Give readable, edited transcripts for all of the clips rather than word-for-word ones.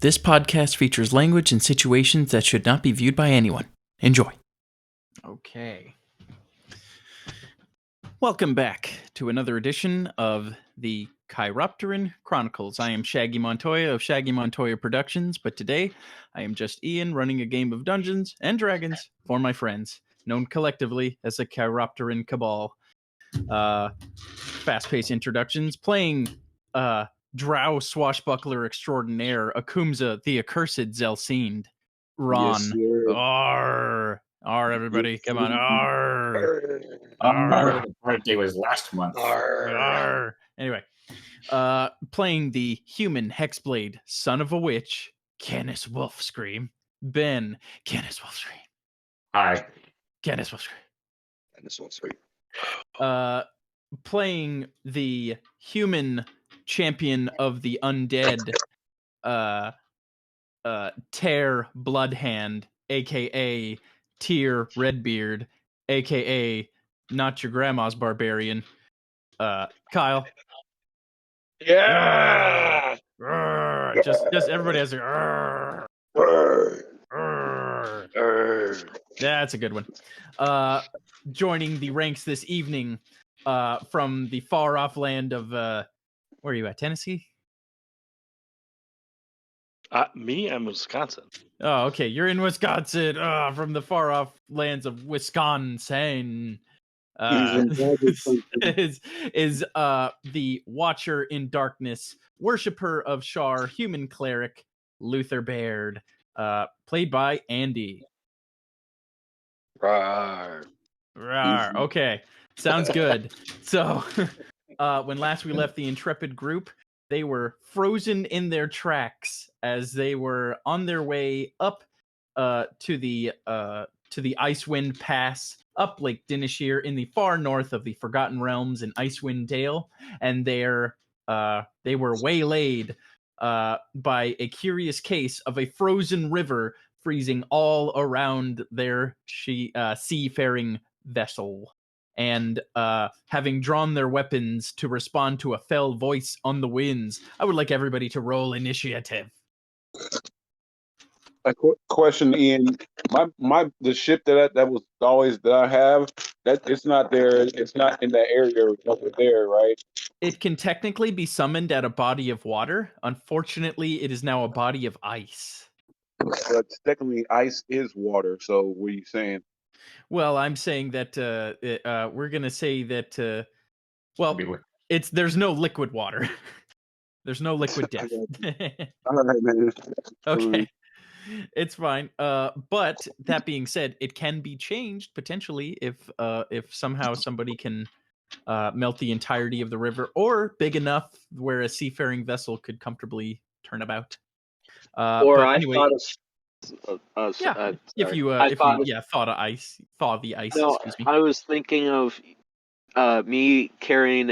This podcast features language and situations that should not be viewed by anyone. Enjoy. Okay. Welcome back to another edition of the Chiropteran Chronicles. I am Shaggy Montoya of Shaggy Montoya Productions, but today I am just Ian running a game of Dungeons and Dragons for my friends, known collectively as the Chiropteran Cabal. Fast-paced introductions, playing Drow swashbuckler extraordinaire, Akumza the accursed Zelsind, Ron. Yes, Arr, everybody, come on, arr. The birthday was last month. Arr. Anyway, playing the human hexblade, son of a witch, Canis Wolfscream, Ben, Canis Wolfscream. Hi. Canis Wolfscream. And this one's sweet. Playing the human champion of the undead, Tear Bloodhand, aka Tyr Redbeard, aka Not Your Grandma's Barbarian, Kyle. Yeah. Just everybody has a. That's a good one. Joining the ranks this evening, from the far off land of where are you at? Tennessee? Me, I'm Wisconsin. Oh, okay. You're in Wisconsin. From the far off lands of Wisconsin. Is the Watcher in Darkness, worshipper of Shar, human cleric, Luther Baird, played by Andy. Rawr. Rawr. Okay, sounds good. So, when last we left the intrepid group, they were frozen in their tracks as they were on their way up to the Icewind Pass, up Lake Dinishir in the far north of the Forgotten Realms in Icewind Dale, and there they were waylaid by a curious case of a frozen river freezing all around their seafaring vessel. And having drawn their weapons to respond to a fell voice on the winds, I would like everybody to roll initiative. A question, Ian. The ship that was always that I have, that it's not there. It's not in that area over there, right? It can technically be summoned at a body of water. Unfortunately, it is now a body of ice. But technically, ice is water. So, what are you saying? Well, I'm saying that we're gonna say that. There's no liquid water. There's no liquid death. All right, man. Okay. It's fine. But that being said, it can be changed potentially if somehow somebody can melt the entirety of the river, or big enough where a seafaring vessel could comfortably turn about. Or but I anyway, thought of if you thought of ice, thaw the ice. no, excuse me. I was thinking of me carrying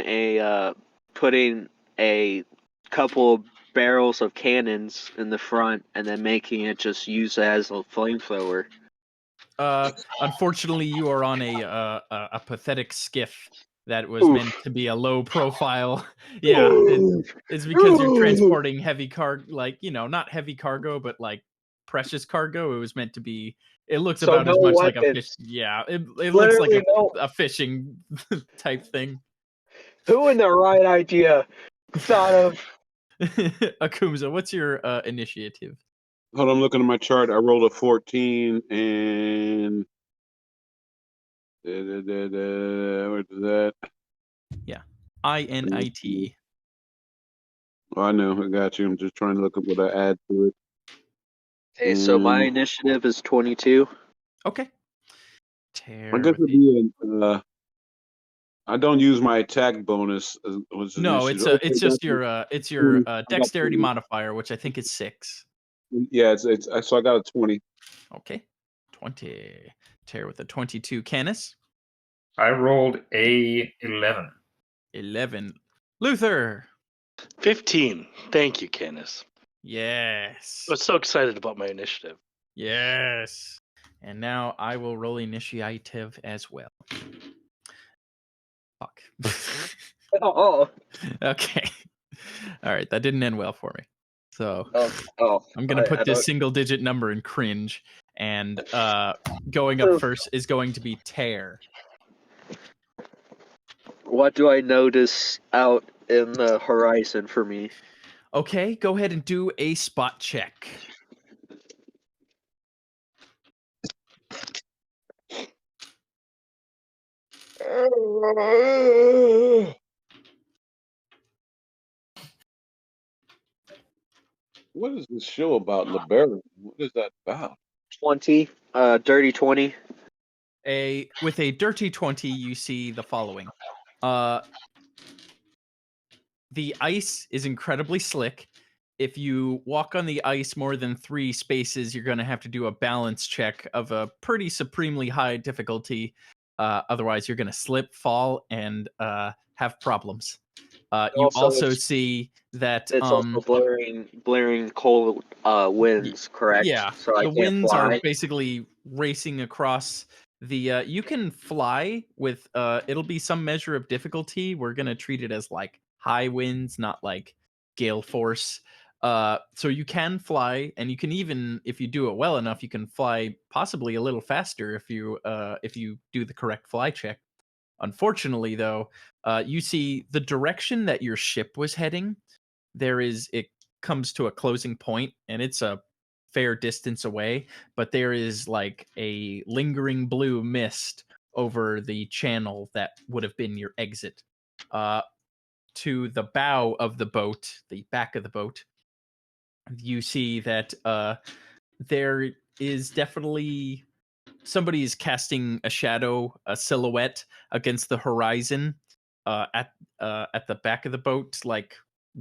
putting a couple of barrels of cannons in the front and then making it just use as a flamethrower. Unfortunately, you are on a pathetic skiff that was meant to be a low profile. Yeah, it's because you're transporting heavy cargo, not heavy cargo, but like precious cargo. It was meant to be. It looks So about as no much like a weapons. fish. Yeah, it looks like Literally a fishing type thing. Who in the right idea thought of? Akumza, what's your initiative? Hold on, I'm looking at my chart. I rolled a 14 and where's that? Yeah, INIT. Oh, I know. I got you. I'm just trying to look at what I add to it. Hey, so my initiative is 22. Okay. I guess it'd be I don't use my attack bonus. No, it's just your dexterity modifier, which I think is 6. Yeah, it's so I got a 20. Okay, 20. Tear with a 22. Canis? I rolled a 11. 11. Luther? 15. Thank you, Canis. Yes. I was so excited about my initiative. Yes. And now I will roll initiative as well. Fuck. Oh. Okay. All right, that didn't end well for me. So I'm gonna I put don't- this single-digit number in cringe, and going up first is going to be tear. What do I notice out in the horizon for me? Okay, go ahead and do a spot check. What is this show about, LeBaron? What is that about? 20, dirty 20. With a dirty 20, you see the following. The ice is incredibly slick. If you walk on the ice more than 3 spaces, you're going to have to do a balance check of a pretty supremely high difficulty. Otherwise, you're going to slip, fall, and have problems. You also it's- see that It's also blaring cold winds, correct? yeah, So I the can't winds are fly. basically racing across the. You can fly with. It'll be some measure of difficulty. We're gonna treat it as like high winds, not like gale force. So you can fly, and you can even, if you do it well enough, you can fly possibly a little faster if you do the correct fly check. Unfortunately, though, you see the direction that your ship was heading. It comes to a closing point, and it's a fair distance away, but there is like a lingering blue mist over the channel that would have been your exit. To the bow of the boat, the back of the boat, you see that there is definitely somebody is casting a shadow, a silhouette against the horizon at the back of the boat, like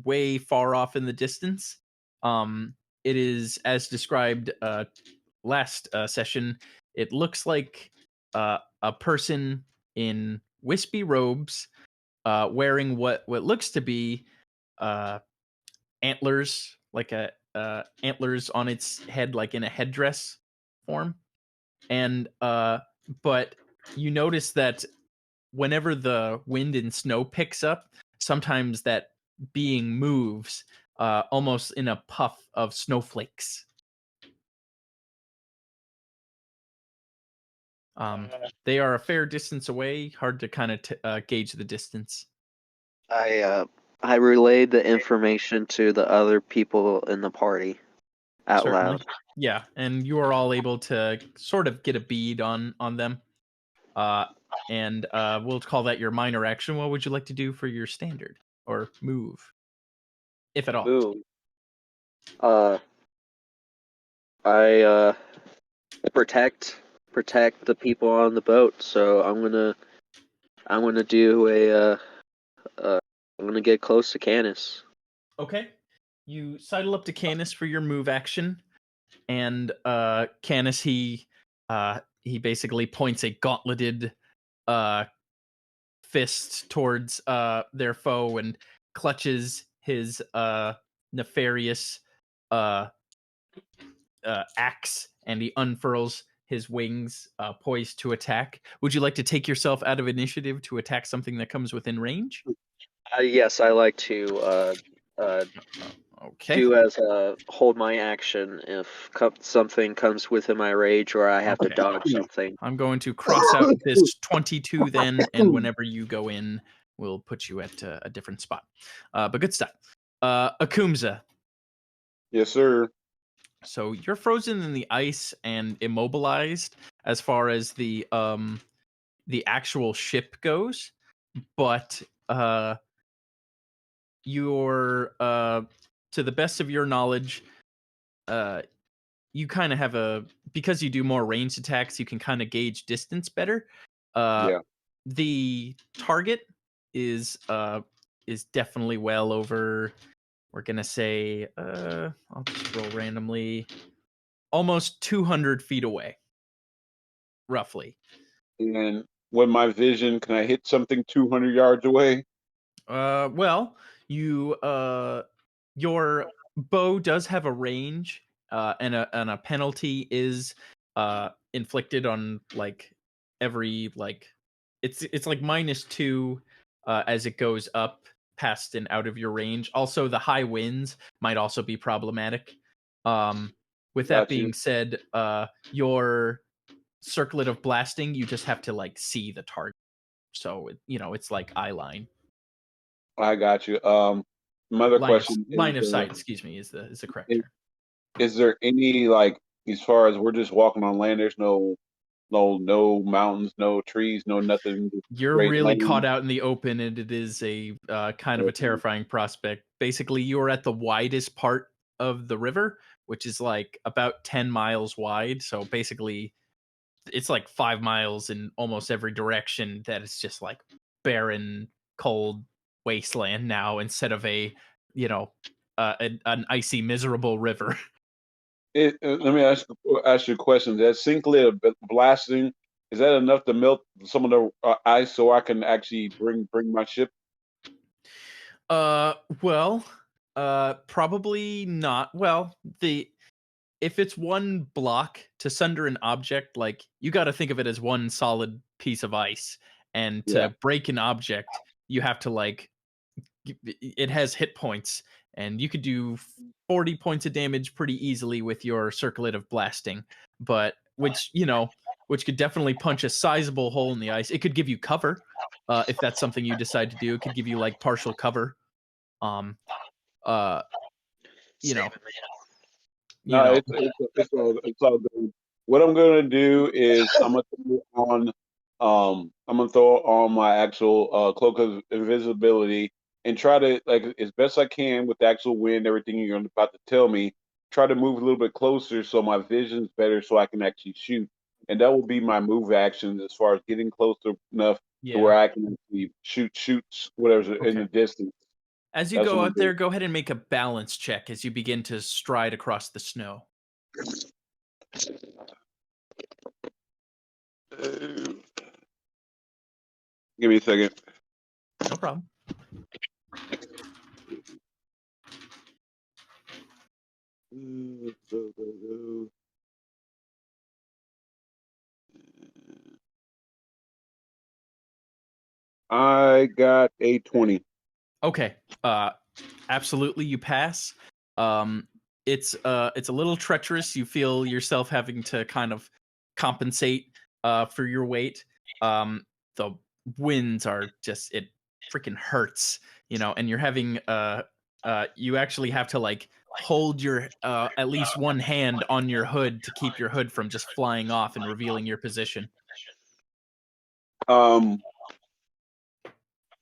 way far off in the distance. It is as described last session. It looks like a person in wispy robes, wearing what looks to be uh, antlers, like a antlers on its head, like in a headdress form. And but you notice that whenever the wind and snow picks up, sometimes that being moves almost in a puff of snowflakes. They are a fair distance away, hard to kind of gauge the distance. I relayed the information to the other people in the party out Certainly. loud. Yeah, and you are all able to sort of get a bead on them. And we'll call that your minor action. What would you like to do for your standard or move, if at all? Boom. I protect the people on the boat. So I'm gonna do I'm gonna get close to Canis. Okay. You sidle up to Canis for your move action, and Canis he basically points a gauntleted fist towards their foe and clutches his nefarious axe, and he unfurls his wings, poised to attack. Would you like to take yourself out of initiative to attack something that comes within range? Yes, I like to Okay. do as hold my action if something comes within my rage or I have to Okay. dodge something. I'm going to cross out this 22 then, and whenever you go in, we'll put you at a different spot. But good stuff. Akumza, Yes, sir. so you're frozen in the ice and immobilized as far as the actual ship goes, but you're to the best of your knowledge, you kind of have because you do more ranged attacks, you can kind of gauge distance better. Yeah. The target is definitely well over, we're gonna say, I'll just roll randomly, almost 200 feet away, roughly. And when my vision, can I hit something 200 yards away? Well, your bow does have a range, and a penalty is inflicted on like every, like, it's like -2 as it goes up past and out of your range. Also, the high winds might also be problematic. With that Got you. being said, your circlet of blasting, you just have to like see the target. So it's like eye line. I got you. My other question Line of is, sight, excuse me, is the correct is, term. is there any like as far as we're just walking on land? There's no mountains, no trees, no nothing. just You're straight really lane? caught out in the open, and it is a kind of a Okay. terrifying prospect. Basically, you are at the widest part of the river, which is like about 10 miles wide. So basically, it's like 5 miles in almost every direction. That is just like barren, cold wasteland now, instead of an icy, miserable river. Let me ask you a question. That cinclid blasting, is that enough to melt some of the ice so I can actually bring my ship? Well, probably not. Well, if it's one block to sunder an object, like you got to think of it as one solid piece of ice, and Yeah. to break an object, you have to like it has hit points, and you could do 40 points of damage pretty easily with your circlet of blasting, but which could definitely punch a sizable hole in the ice. It could give you cover, if that's something you decide to do. It could give you like partial cover. Um, uh, you know, you No, know, it's all good. What I'm gonna do is I'm gonna throw on my actual cloak of invisibility and try to like as best I can with the actual wind, everything you're about to tell me. Try to move a little bit closer so my vision's better, so I can actually shoot. And that will be my move action as far as getting closer enough to where yeah. I can actually shoot whatever's in the Okay. distance. As you That's go what I'm out there, go ahead and make a balance check as you begin to stride across the snow. doing. Give me a second. No problem. I got a 20. Okay. Absolutely, you pass. It's a little treacherous. You feel yourself having to kind of compensate for your weight. The winds are just, it freaking hurts, and you're having you actually have to like hold your at least one hand on your hood to keep your hood from just flying off and revealing your position. Um,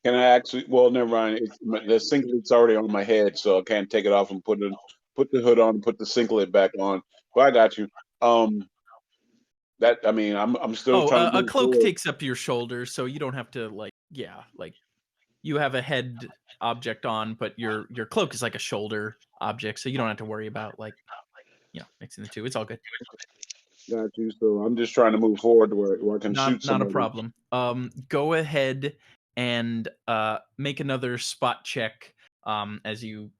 can I actually? Well, never mind. The singlet's already on my head, so I can't take it off and put the hood on, and put the singlet back on. But I got you. That I mean, I'm still Oh, trying to a move cloak forward. takes up your shoulders, so you don't have to like you have a head object on, but your cloak is like a shoulder object, so you don't have to worry about like mixing the two. It's all good. Got you. So I'm just trying to move forward to where I can shoot Not a somebody. problem. Go ahead and make another spot check as you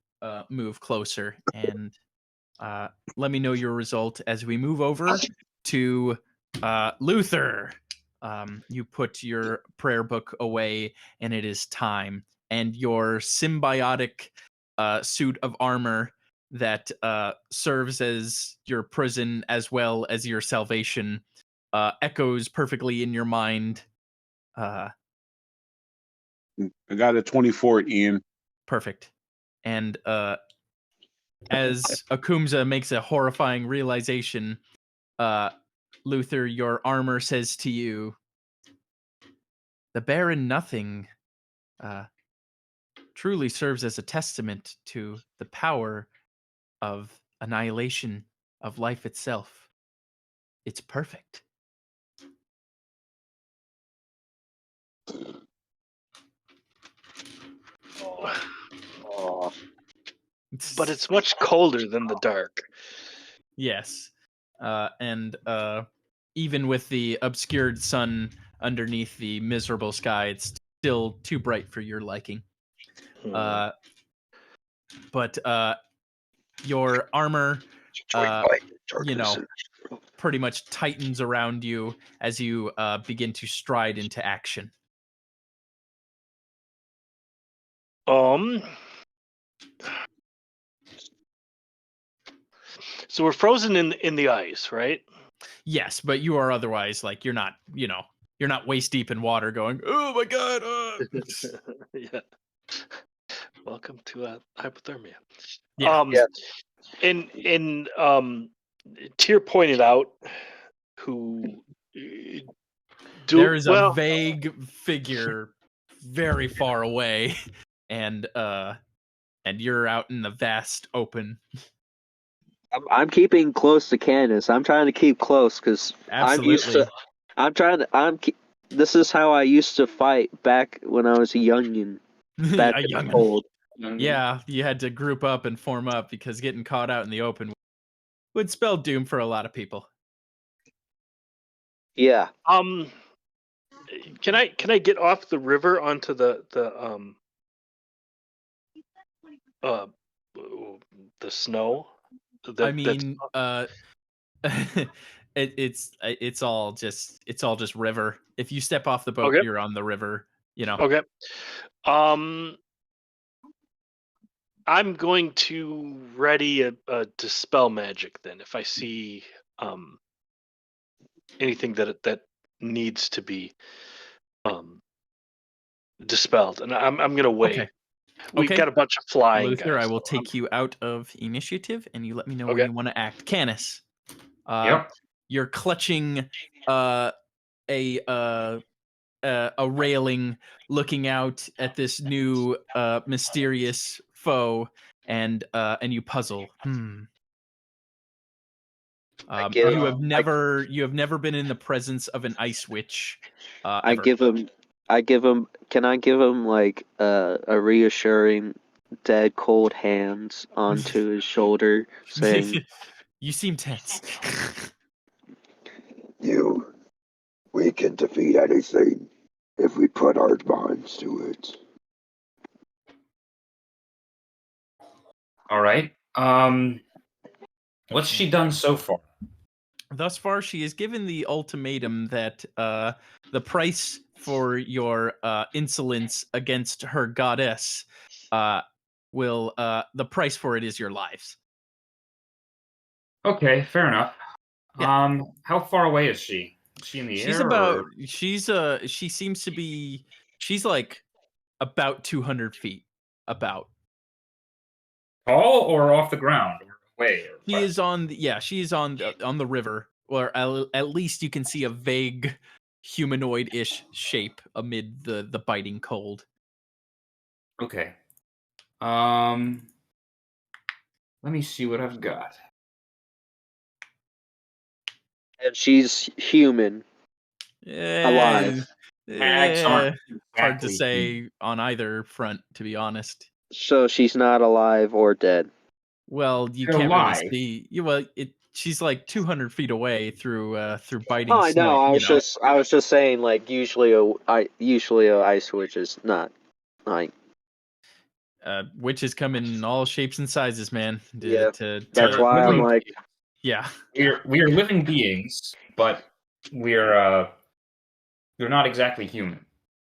move closer, and let me know your result as we move over to Luther. You put your prayer book away, and it is time. And your symbiotic suit of armor that serves as your prison as well as your salvation echoes perfectly in your mind. I got a 24, Ian. Perfect. And as Akumza makes a horrifying realization, Luther, your armor says to you, the barren nothing truly serves as a testament to the power of annihilation of life itself. It's perfect. Oh. But it's much colder than the dark. Yes. And even with the obscured sun underneath the miserable sky, it's still too bright for your liking. But your armor, pretty much tightens around you as you begin to stride into action. So we're frozen in the ice, right? Yes, but you are otherwise like you're not, you're not waist deep in water going, oh my god. Yeah. Welcome to hypothermia. Yeah. Yeah. And Tyr pointed out who There is a vague figure very far away, and you're out in the vast open. I'm keeping close to Candace. I'm trying to keep close because I'm used Absolutely. to. I'm trying to. This is how I used to fight back when I was a youngin. Back A in the youngin'. cold. Yeah, you had to group up and form up because getting caught out in the open would spell doom for a lot of people. Yeah. Can I get off the river onto the snow? I mean, it's all just river. If you step off the boat, Okay. you're on the river. Okay. I'm going to ready a dispel magic then. If I see anything that needs to be dispelled, and I'm gonna wait. Okay. We Okay. got a bunch of flying Luther, guys. I will take you out of initiative, and you let me know when Okay. you want to act. Canis, Yep. you're clutching a railing, looking out at this new mysterious foe, and you puzzle. give- You have never been in the presence of an ice witch. I Ever. give him. Can I give him like a reassuring, dead cold hands onto his shoulder, saying, You seem tense. We can defeat anything if we put our minds to it. All right. What's she done so far? Thus far, she has given the ultimatum that the price for your insolence against her goddess the price for it is your lives. Okay, fair enough. Yeah. How far away is she? Is she in the She's air? about Or... she seems to be she's like about 200 feet about. tall or off the ground or away? Or She what? is she is on the river, or at least you can see a vague humanoid-ish shape amid the biting cold. Okay. Let me see what I've got. and she's human. Alive. Hags aren't Hard to exactly say on either front, to be honest. So she's not alive or dead. Well, you They're can't alive. really see. She's like 200 feet away through biting Oh, I snow. know. I was just saying, like usually a ice witch is not like. Witches come in all shapes and sizes, man. Yeah, that's why I'm like. Yeah. We are living beings, but we're not exactly human.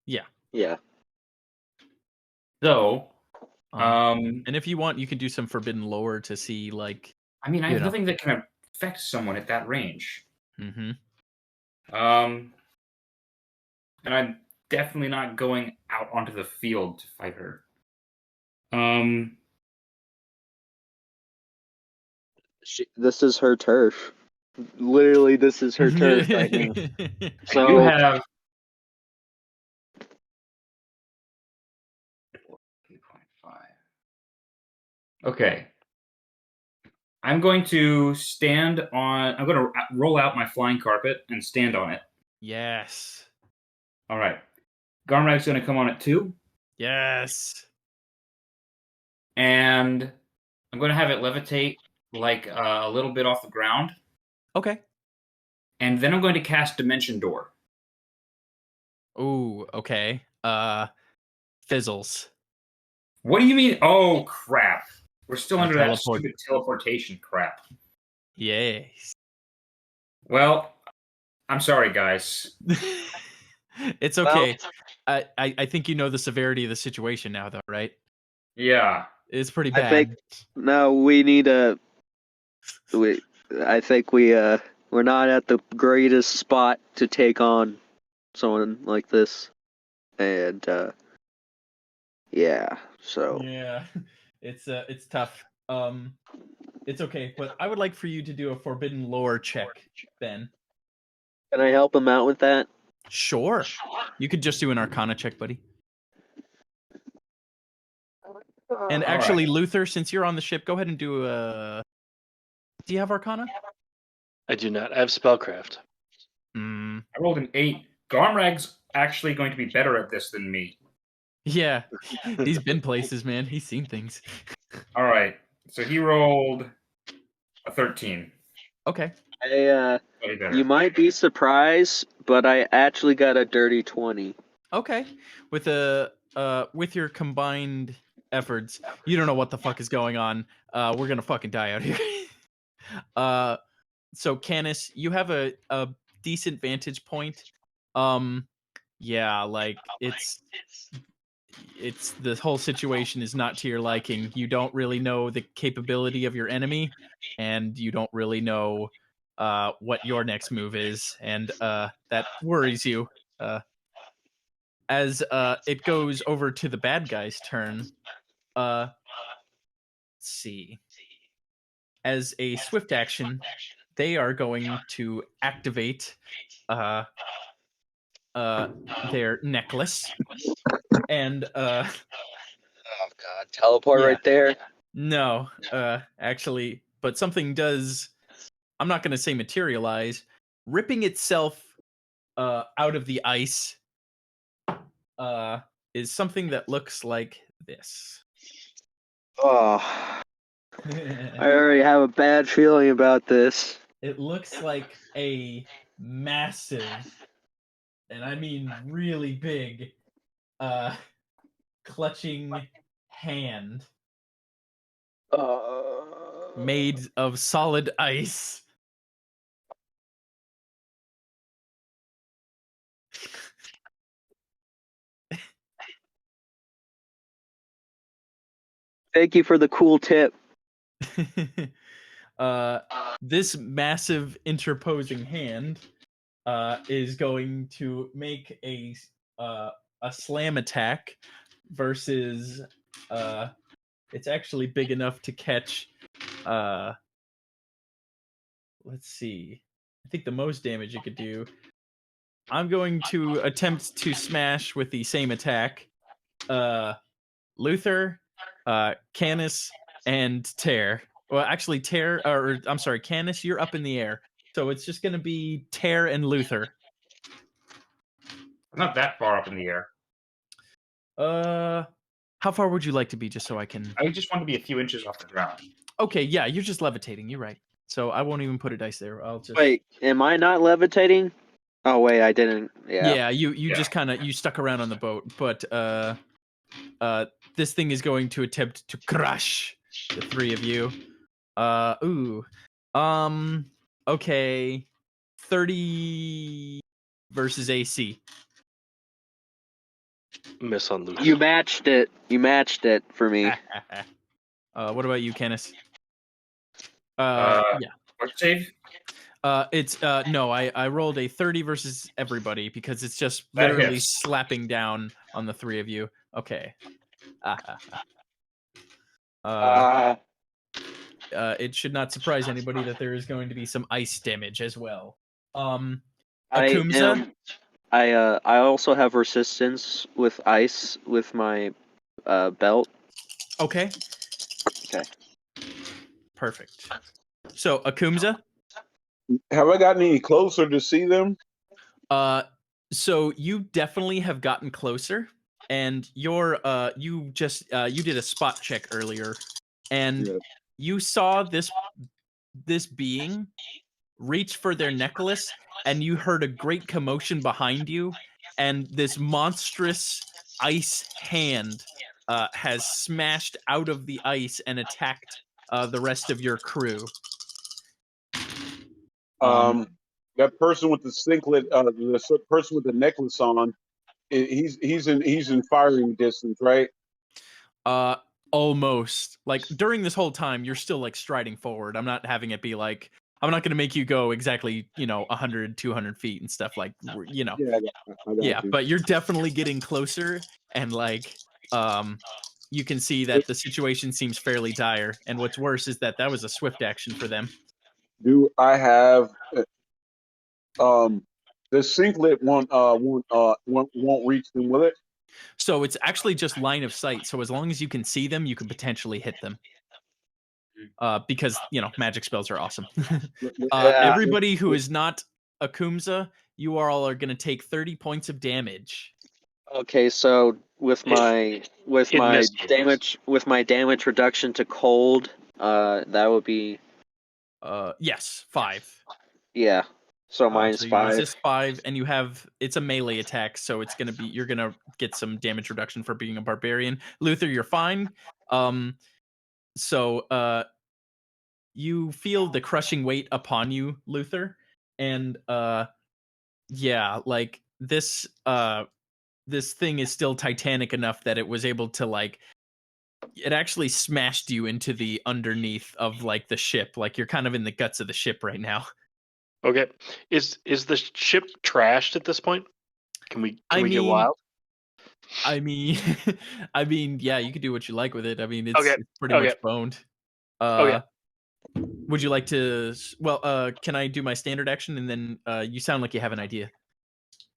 Yeah. Yeah. So, and if you want, you can do some forbidden lore to see, like. I mean, I have nothing that can affect someone at that range. Mm-hmm. And I'm definitely not going out onto the field to fight her. This is her turf. Literally, this is her turf right now. So you have. Okay. I'm going to I'm going to roll out my flying carpet and stand on it. Yes. All right. Garmrag's going to come on it too. Yes. And I'm going to have it levitate like a little bit off the ground. Okay. And then I'm going to cast Dimension Door. Ooh, okay. Fizzles. What do you mean? Oh, crap. We're still under that Teleport. stupid teleportation crap. Yes. Well, I'm sorry, guys. It's okay. I think you know the severity of the situation now, though, right? Yeah. It's pretty I bad. think no, we need a. I think we're not at the greatest spot to take on someone like this, and yeah. So Yeah, it's tough. It's okay, but I would like for you to do a forbidden lore check, Ben. can I help him out with that? Sure. You could just do an Arcana check, buddy. And All actually, right. Luther, since you're on the ship, go ahead and do a. Do you have Arcana? I do not. I have spellcraft. Mm, I rolled an 8. Garmrag's actually going to be better at this than me. yeah, he's been places, man. He's seen things. All right. So he rolled a 13. Okay. Way better. You might be surprised, but I actually got a dirty 20. Okay. With your combined efforts, you don't know what the fuck is going on. We're gonna fucking die out here. So Canis, you have a decent vantage point. Yeah, like it's the whole situation is not to your liking. You don't really know the capability of your enemy, and you don't really know what your next move is, and that worries you. As it goes over to the bad guy's turn, let's see. As a swift action, they are going to activate their necklace, and Oh god, teleport Yeah. right there. no, actually, but something does. I'm not going to say materialize, ripping itself out of the ice. Is something that looks like this. Oh, I already have a bad feeling about this. It looks like a massive, and I mean really big, clutching hand made of solid ice. Thank you for the cool tip. This massive interposing hand is going to make a slam attack versus it's actually big enough to catch let's see. I think the most damage it could do. I'm going to attempt to smash with the same attack. Luther, Canis, and Tear. Well, actually, Tear, or I'm sorry, Canis, you're up in the air. So it's just going to be Tear and Luther. I'm not that far up in the air. How far would you like to be, just so I can? I just want to be a few inches off the ground. Okay, yeah, you're just levitating. You're right. So I won't even put a dice there. I'll just. Wait, am I not levitating? Oh wait, I didn't. Yeah. Yeah, you just kind of you stuck around on the boat, but this thing is going to attempt to crush the three of you. Okay, 30 versus AC. Miss on Luke. You matched it. You matched it for me. What about you, Canis? Yeah. Yeah. What save? It's no, I rolled a 30 versus everybody because it's just That literally hits. slapping down on the three of you. Okay. It should not surprise anybody that there is going to be some ice damage as well. Akumsa? I also have resistance with ice with my belt. Okay. Okay. Perfect. So Akumsa? Have I gotten any closer to see them? So you definitely have gotten closer, and you're you just you did a spot check earlier, and Yeah. you saw this being reach for their necklace, and you heard a great commotion behind you, and this monstrous ice hand has smashed out of the ice and attacked the rest of your crew. That person with the singlet, the person with the necklace on, he's in firing distance, right? Almost. Like during this whole time, you're still like striding forward. I'm not having it be like I'm not going to make you go exactly, 100, 200 feet and stuff like, Yeah, I got you. but you're definitely getting closer and like, you can see that the situation seems fairly dire. And what's worse is that was a swift action for them. Do I have the sinklet won't reach them, will it? So it's actually just line of sight. So as long as you can see them, you can potentially hit them. Because magic spells are awesome. Everybody who is not a Kumza, you all are going to take 30 points of damage. Okay, so with my damage reduction to cold, that would be Yes, 5. yeah. So mine's So you 5. resist 5, and it's a melee attack, so you're gonna get some damage reduction for being a barbarian. Luther, you're fine. So you feel the crushing weight upon you, Luther, and yeah, like this thing is still titanic enough that it was able to like it actually smashed you into the underneath of like the ship. Like you're kind of in the guts of the ship right now. Okay. Is the ship trashed at this point? Can we get wild? I mean, yeah, you could do what you like with it. I mean, Okay. it's pretty much boned. Okay. Would you like to? Well, can I do my standard action and then you sound like you have an idea.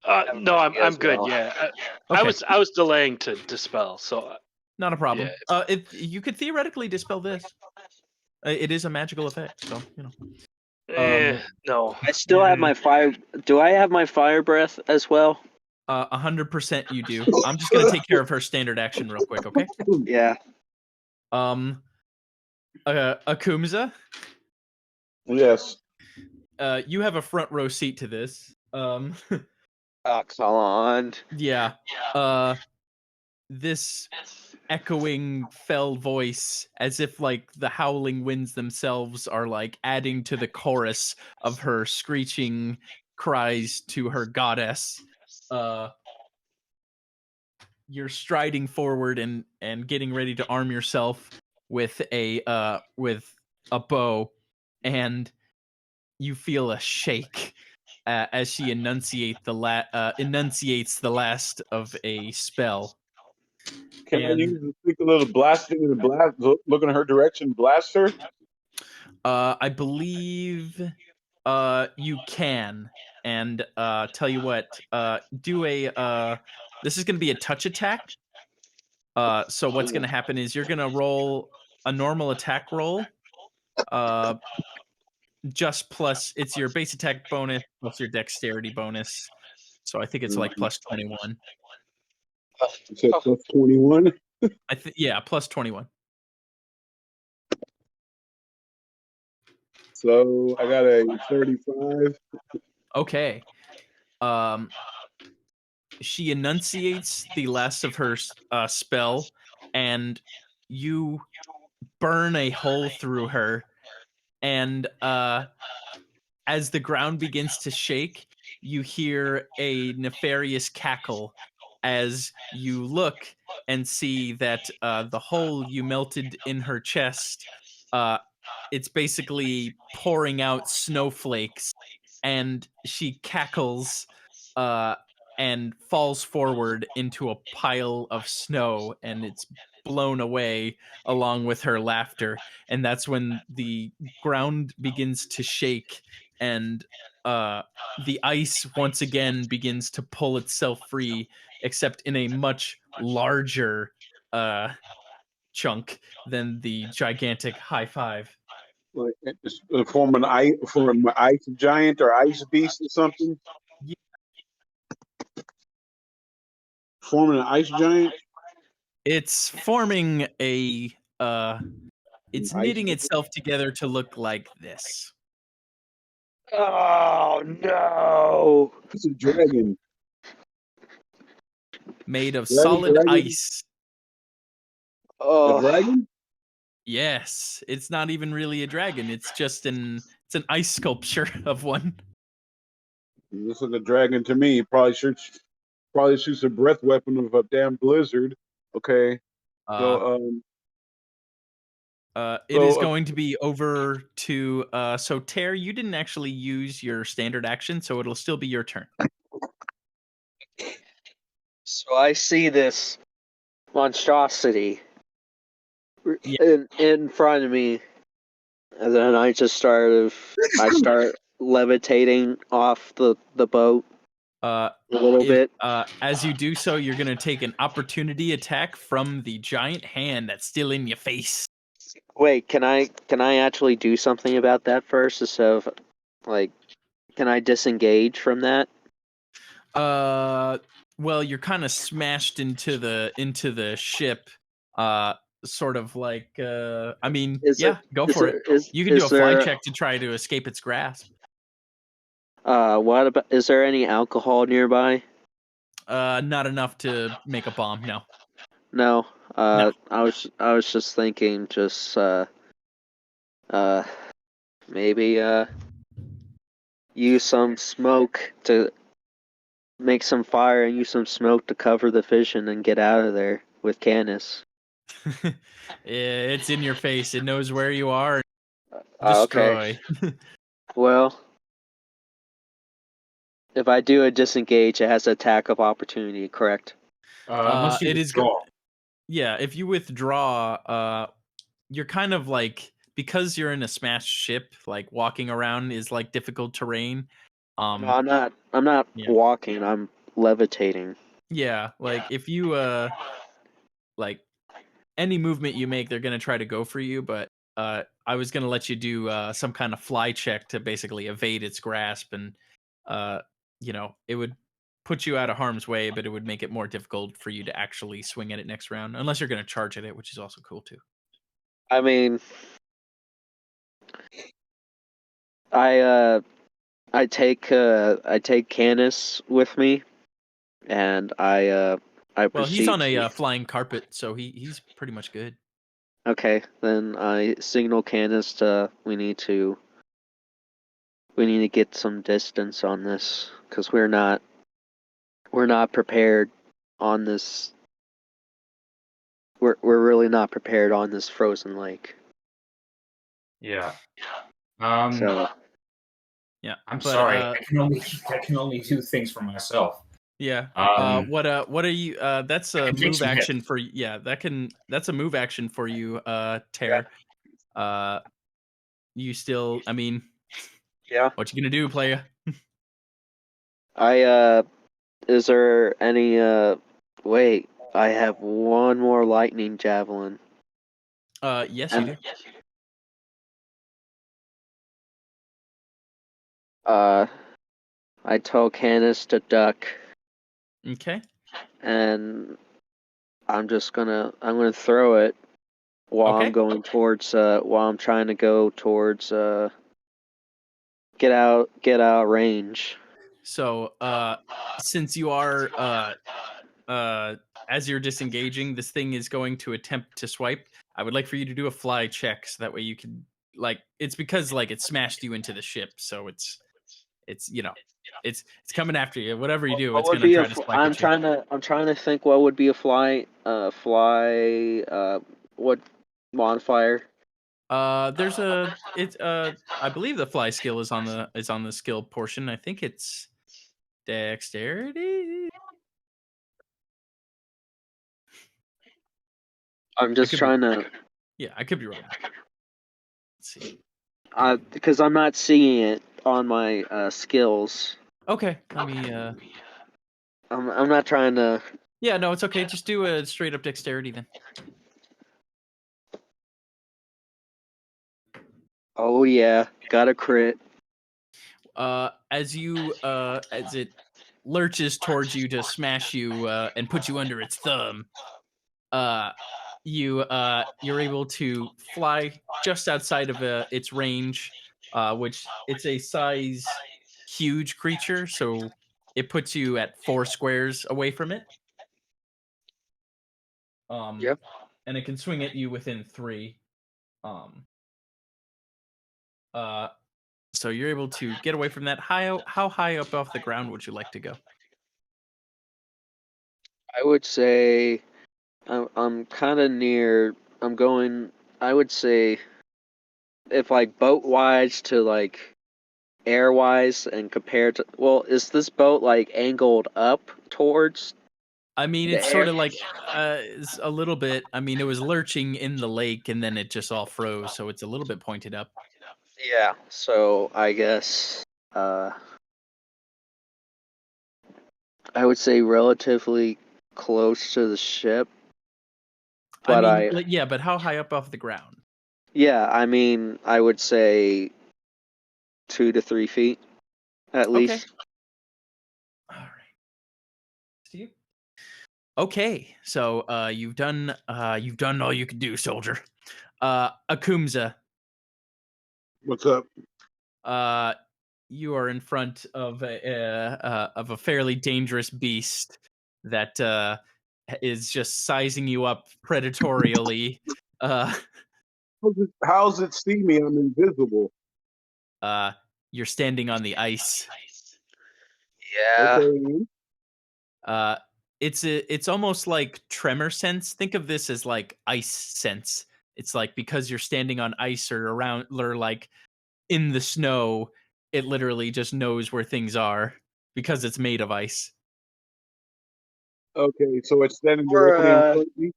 No, I'm good. well. Yeah, Okay. I was delaying to dispel. So Not a problem. Yeah. You could theoretically dispel this. It is a magical effect, so no. I still have my fire. Do I have my fire breath as well? 100% you do. I'm just gonna take care of her standard action real quick, okay? Yeah. Akumza, Yes. you have a front row seat to this. Oh, come on. Yeah. This echoing fell voice, as if like the howling winds themselves are like adding to the chorus of her screeching cries to her goddess. You're striding forward and getting ready to arm yourself with a bow, and you feel a shake as she enunciates the last of a spell. Can I use a little blasting in the blast? Look in her direction, blast her. I believe you can. And tell you what, do a this is going to be a touch attack. So what's going to happen is you're going to roll a normal attack roll. Just plus it's your base attack bonus plus your dexterity bonus. So I think it's like plus 21. You said plus 21. Yeah, plus 21. So I got a 35. Okay. She enunciates the last of her spell, and you burn a hole through her. And as the ground begins to shake, you hear a nefarious cackle as you look and see that the hole you melted in her chest, it's basically pouring out snowflakes, and she cackles and falls forward into a pile of snow, and it's blown away along with her laughter. And that's when the ground begins to shake, and the ice once again begins to pull itself free, except in a much larger chunk than the gigantic high five. Like form an ice giant or ice beast or something. Yeah. Forming an ice giant. It's forming a it's knitting itself together to look like this. Oh no! It's a dragon made of solid ice. A dragon? Yes, it's not even really a dragon. It's just an ice sculpture of one. It looks like a dragon to me. Probably shoots a breath weapon of a damn blizzard. Okay. So It is going to be over to so Tear, you didn't actually use your standard action, so it'll still be your turn. So I see this monstrosity Yeah. in front of me, and then I start levitating off the boat Uh a little bit. as you do so, you're gonna take an opportunity attack from the giant hand that's still in your face. Wait, can I actually do something about that first? So, like, can I disengage from that? Well, you're kind of smashed into the ship. Sort of like I mean, go for it. You can do a fly check to try to escape its grasp. What about? Is there any alcohol nearby? Not enough to make a bomb. No. No. No. I was just thinking, maybe use some smoke to make some fire and use some smoke to cover the vision and get out of there with Canis. It's in your face. It knows where you are. Okay. Destroy. Well, if I do a disengage, it has attack of opportunity, correct? Unless you it is withdraw. Yeah, if you withdraw, you're kind of like, because you're in a smashed ship, like walking around is like difficult terrain. No, I'm not Yeah. walking. I'm levitating. Yeah, like if you like any movement you make, they're gonna try to go for you. But I was gonna let you do some kind of fly check to basically evade its grasp, and it would put you out of harm's way, but it would make it more difficult for you to actually swing at it next round, unless you're gonna charge at it, which is also cool too. I mean, I take Canis with me, and I Well, he's proceed on a to. flying carpet, so he's pretty much good. Okay, then I signal Canis to we need to get some distance on this because we're not prepared on this. We're really not prepared on this frozen lake. Yeah. So Yeah, I'm but, sorry. I can only do things for myself. Yeah. What are you? That's a can take move some hits. action for you. Yeah, that's a move action for you, Tear. You still, I mean, yeah, what you gonna do, playa? is there any wait, I have one more lightning javelin. Yes, you do. I tell Canis to duck, Okay. and I'm gonna throw it while Okay. I'm going towards while I'm trying to go towards get out range. So, since you are as you're disengaging, this thing is going to attempt to swipe. I would like for you to do a fly check, so that way you can, like, it's because like it smashed you into the ship, so it's it's coming after you. Whatever you do, What it's would gonna be try to swipe at you. I'm trying to think what would be a what modifier? There's a it's I believe the fly skill is on the skill portion. I think it's dexterity. I'm just trying to. Yeah, I could be wrong. Let's see. Because I'm not seeing it on my skills. Okay, let me. I'm not trying to. Yeah, no, it's okay. Just do a straight up dexterity then. Oh yeah, got a crit. As it lurches towards you to smash you and put you under its thumb, you're able to fly just outside of its range, which it's a size huge creature, so it puts you at 4 squares away from it. Yep. And it can swing at you within 3. So you're able to get away from that. How high up off the ground would you like to go? I would say I'm kind of near. I'm going I would say if like boat wise to like air wise and compared to, well, is this boat like angled up towards I mean, the it's sort air? of like it's a little bit. I mean, it was lurching in the lake, and then it just all froze, so it's a little bit pointed up. Yeah. So I guess I would say relatively close to the ship. But Yeah, but how high up off the ground? I mean, I would say 2 to 3 feet at Okay. least. All right. Steve? Okay, so you've done all you could do, soldier. Akumza, What's up? you are in front of a fairly dangerous beast that is just sizing you up predatorially. How's it see me? I'm invisible. You're standing on the ice. Yeah. Okay. It's almost like tremor sense. Think of this as like ice sense. It's like because you're standing on ice or around or like in the snow, it literally just knows where things are because it's made of ice. Okay, so it's standing Or, directly in front of me.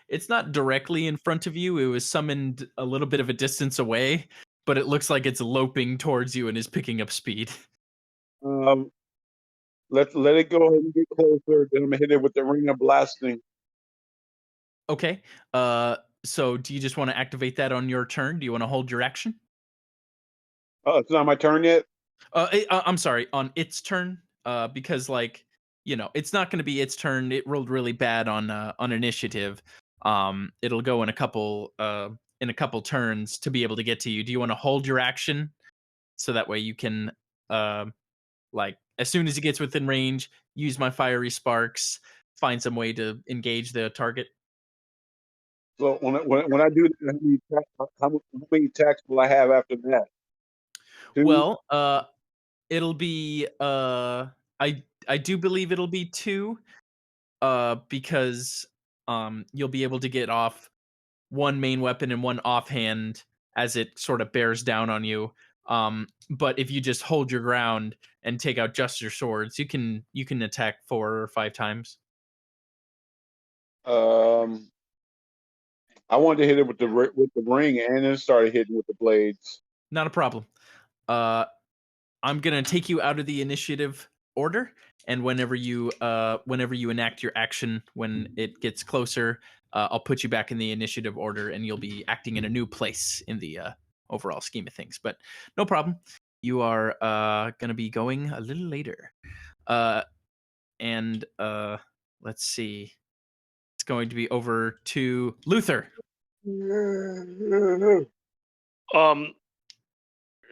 It's not directly in front of you. It was summoned a little bit of a distance away, but it looks like it's loping towards you and is picking up speed. Let it go ahead and get closer. Then I'm gonna hit it with the ring of blasting. Okay. So do you just want to activate that on your turn? Do you want to hold your action? Oh, it's not my turn yet. I'm sorry, on its turn. Because like it's not going to be its turn. It rolled really bad on initiative. It'll go in a couple turns to be able to get to you. Do you want to hold your action so that way you can like as soon as it gets within range, use my fiery sparks, find some way to engage the target? So when I do that, how many attacks will I have after that? 2? Well, it'll be I do believe it'll be 2 because you'll be able to get off one main weapon and one offhand as it sort of bears down on you. But if you just hold your ground and take out just your swords, you can attack 4 or 5 times. I wanted to hit it with the ring and then started hitting with the blades. Not a problem. I'm gonna take you out of the initiative order, and whenever you enact your action, when it gets closer, I'll put you back in the initiative order, and you'll be acting in a new place in the overall scheme of things. But no problem. You are gonna be going a little later, and let's see. It's going to be over to Luther.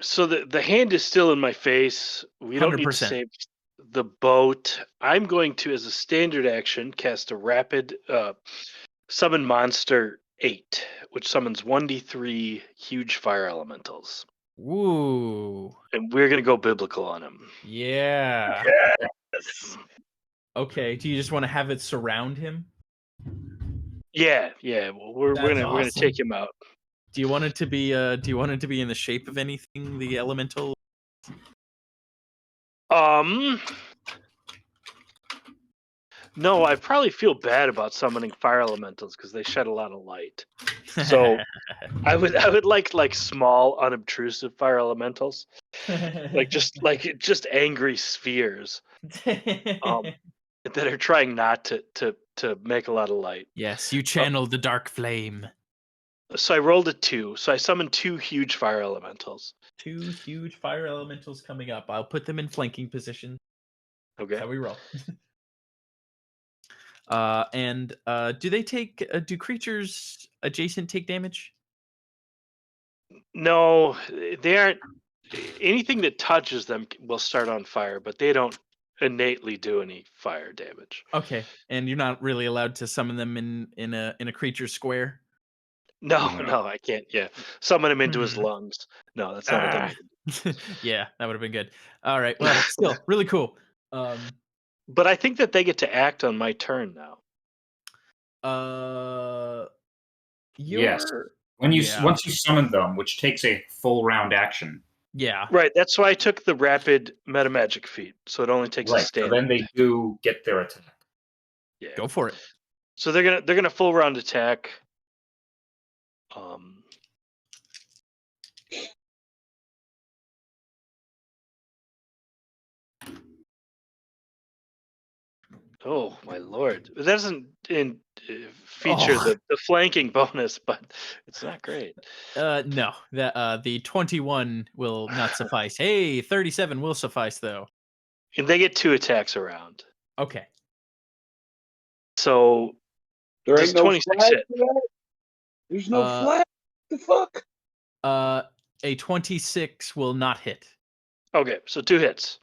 So the hand is still in my face. We don't need to 100%. save the boat. I'm going to, as a standard action, cast a rapid summon monster 8, which summons 1d3 huge fire elementals. Woo. And we're gonna go biblical on him. Yeah. Yes. Okay. Do you just want to have it surround him? Yeah. Well, we're gonna awesome. take him out. Do you want it to be in the shape of anything, the elemental? No, I probably feel bad about summoning fire elementals because they shed a lot of light. So I would like small, unobtrusive fire elementals, just angry spheres that are trying not to make a lot of light. Yes, you channel the dark flame. So I rolled a 2. So I summoned 2 huge fire elementals. 2 huge fire elementals coming up. I'll put them in flanking position. Okay. That's how we roll. And do they take? Do creatures adjacent take damage? No, they aren't. Anything that touches them will start on fire, but they don't innately do any fire damage. Okay, and you're not really allowed to summon them in a creature square. No, I can't. Yeah, summon him into his lungs. No, that's not what that means. Yeah, that would have been good. All right, well, still really cool. But I think that they get to act on my turn now. Yes. You're Once you summon them, which takes a full round action. yeah. Right. That's why I took the rapid meta magic feat, so it only takes a Right. So stand. then they do get their attack. Yeah. Go for it. So they're gonna full round attack. Oh my lord! It doesn't feature Oh. the flanking bonus, but it's not great. No, that the 21 will not suffice. Hey, 37 will suffice though. And they get 2 attacks around. Okay. So There does ain't no 26 flag hit? for that? There's no Uh, flag? The fuck? A 26 will not hit. Okay, so 2 hits.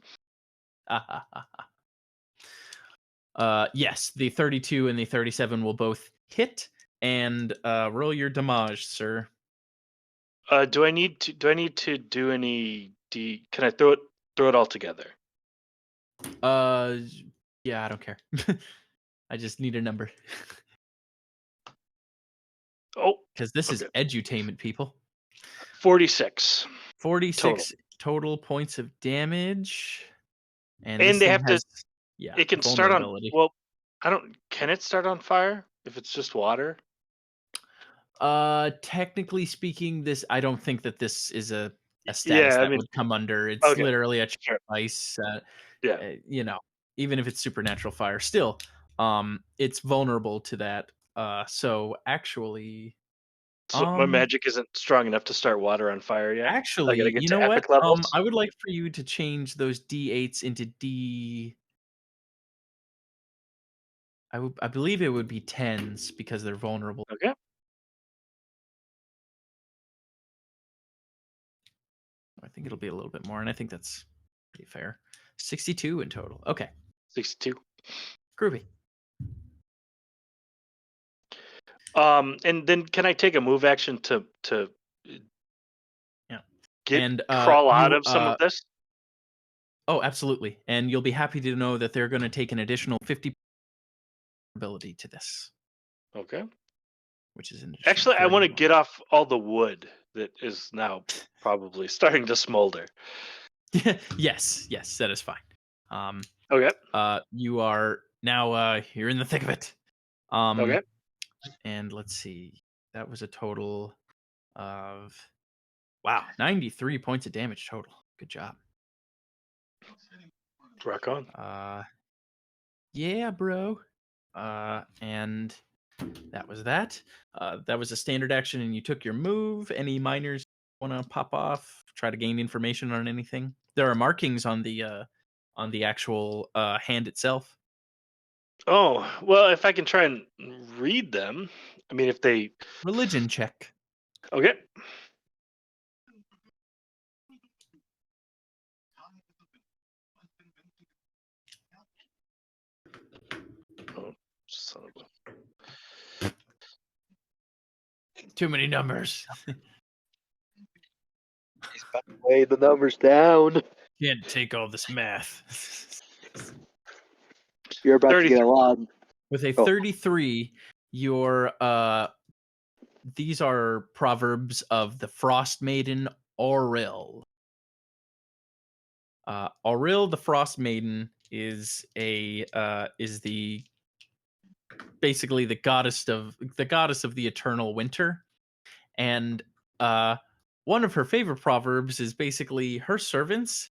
Yes, the 32 and the 37 will both hit, and roll your damage, sir. Do I need to do any can I throw it all together? Yeah, I don't care. I just need a number. Oh, Because this is okay. edutainment, people. 46 46 total points of damage. And And this they thing have to has, it can start on vulnerability. can it start on fire if it's just water? Technically speaking, I don't think that this is a status Yeah, I that mean, would come under. It's okay, literally a sure. ice. Yeah. Even if it's supernatural fire, still, it's vulnerable to that. So actually, So my magic isn't strong enough to start water on fire yet. I actually, gotta get you to know what? epic levels. I would like for you to change those D8s into D. I believe it would be 10s because they're vulnerable. Okay. I think it'll be a little bit more, and I think that's pretty fair. 62 in total. Okay. 62. Groovy. And then can I take a move action to Yeah. get And crawl out of some of this? Oh, absolutely. And you'll be happy to know that they're going to take an additional 50 ability to this, Okay. which is an additional Actually, I want to 31. get off all the wood that is now probably starting to smolder. Yes, that is fine. Okay. You are now you're in the thick of it. Okay. And let's see. That was a total of 93 points of damage total. Good job. Rock on. Yeah, bro. And that was that. That was a standard action, and you took your move. Any minors want to pop off? Try to gain information on anything? There are markings on the actual hand itself. Oh, well, if I can try and read them. I mean, if they Religion check. Okay. Oh, son of a... Too many numbers. He's about to lay the numbers down. Can't take all this math. You're about to get 33. a lot. With a Oh. 33, your these are proverbs of the Frost Maiden Auril. Auril, the Frost Maiden, is basically the goddess of the eternal winter, and one of her favorite proverbs is basically her servants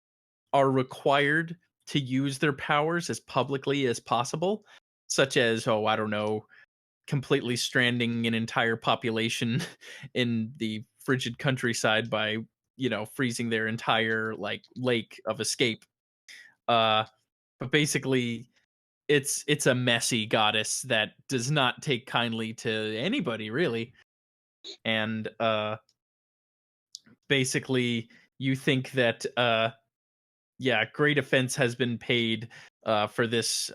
are required to use their powers as publicly as possible, such as, oh, I don't know, completely stranding an entire population in the frigid countryside by, freezing their entire lake of escape. But basically it's a messy goddess that does not take kindly to anybody really. And basically you think that great offense has been paid for this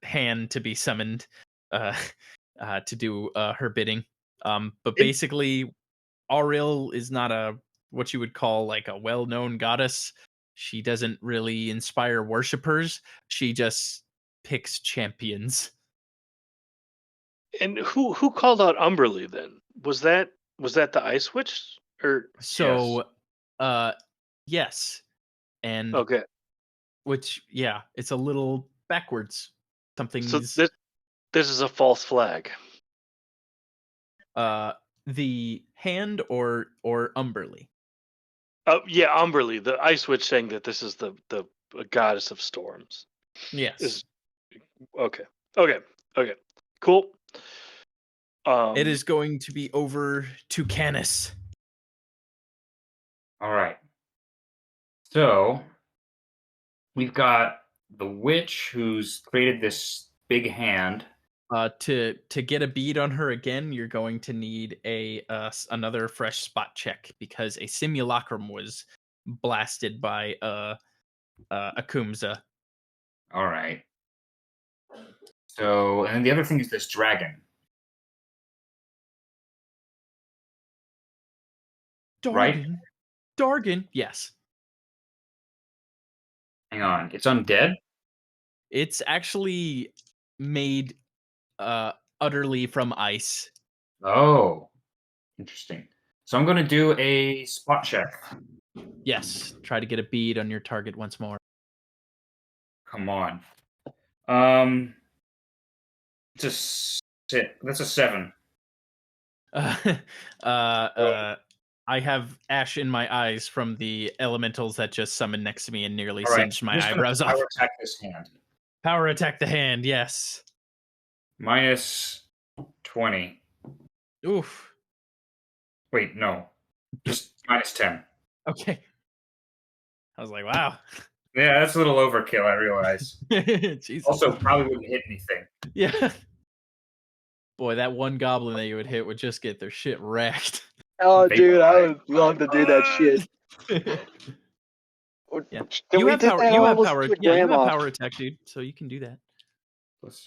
hand to be summoned to do her bidding. But basically, Auril is not what you would call like a well-known goddess. She doesn't really inspire worshippers. She just picks champions. And who called out Umberly then? Was that the ice witch? Or So, yes, and okay, which it's a little backwards. so Something's this is a false flag. the hand or Umberly. Oh yeah, Umberly, the ice witch, saying that this is the goddess of storms. Yes, Is okay, cool. it is going to be over to Canis. All right. So we've got the witch who's created this big hand. To get a bead on her again, you're going to need another fresh spot check because a simulacrum was blasted by Akumza. All right. So, and then the other thing is this dragon. Right? Dargan, yes. Hang on. It's undead? It's actually made utterly from ice. Oh, interesting. So I'm going to do a spot check. Yes, try to get a bead on your target once more. Come on. It's a that's a 7. I have ash in my eyes from the elementals that just summoned next to me and nearly All right. singed my I'm just gonna eyebrows off. power attack this hand. Power attack the hand, yes. Minus 20. Oof. Wait, no. Just minus 10. Okay. I was like, wow. Yeah, that's a little overkill, I realize. Jesus. Also, probably wouldn't hit anything. Yeah. Boy, that one goblin that you would hit would just get their shit wrecked. Oh, They- dude, I would love to do that shit. Yeah. Did You we have did power. that You have almost power. to Yeah, you have Grandma. power attack, dude. So you can do that.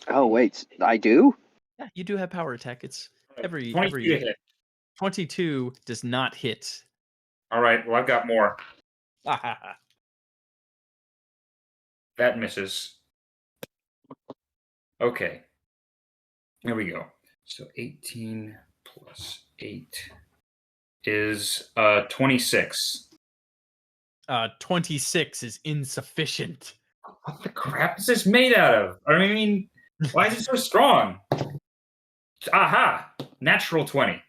Oh wait, I do? Yeah, you do have power attack. It's every 22 to hit. 22 does not hit. All right, well, I've got more. That misses. Okay. Here we go. So 18 plus 8 is 26. 26 is insufficient. What the crap is this made out of? I mean, why is it so strong? Aha! Natural 20.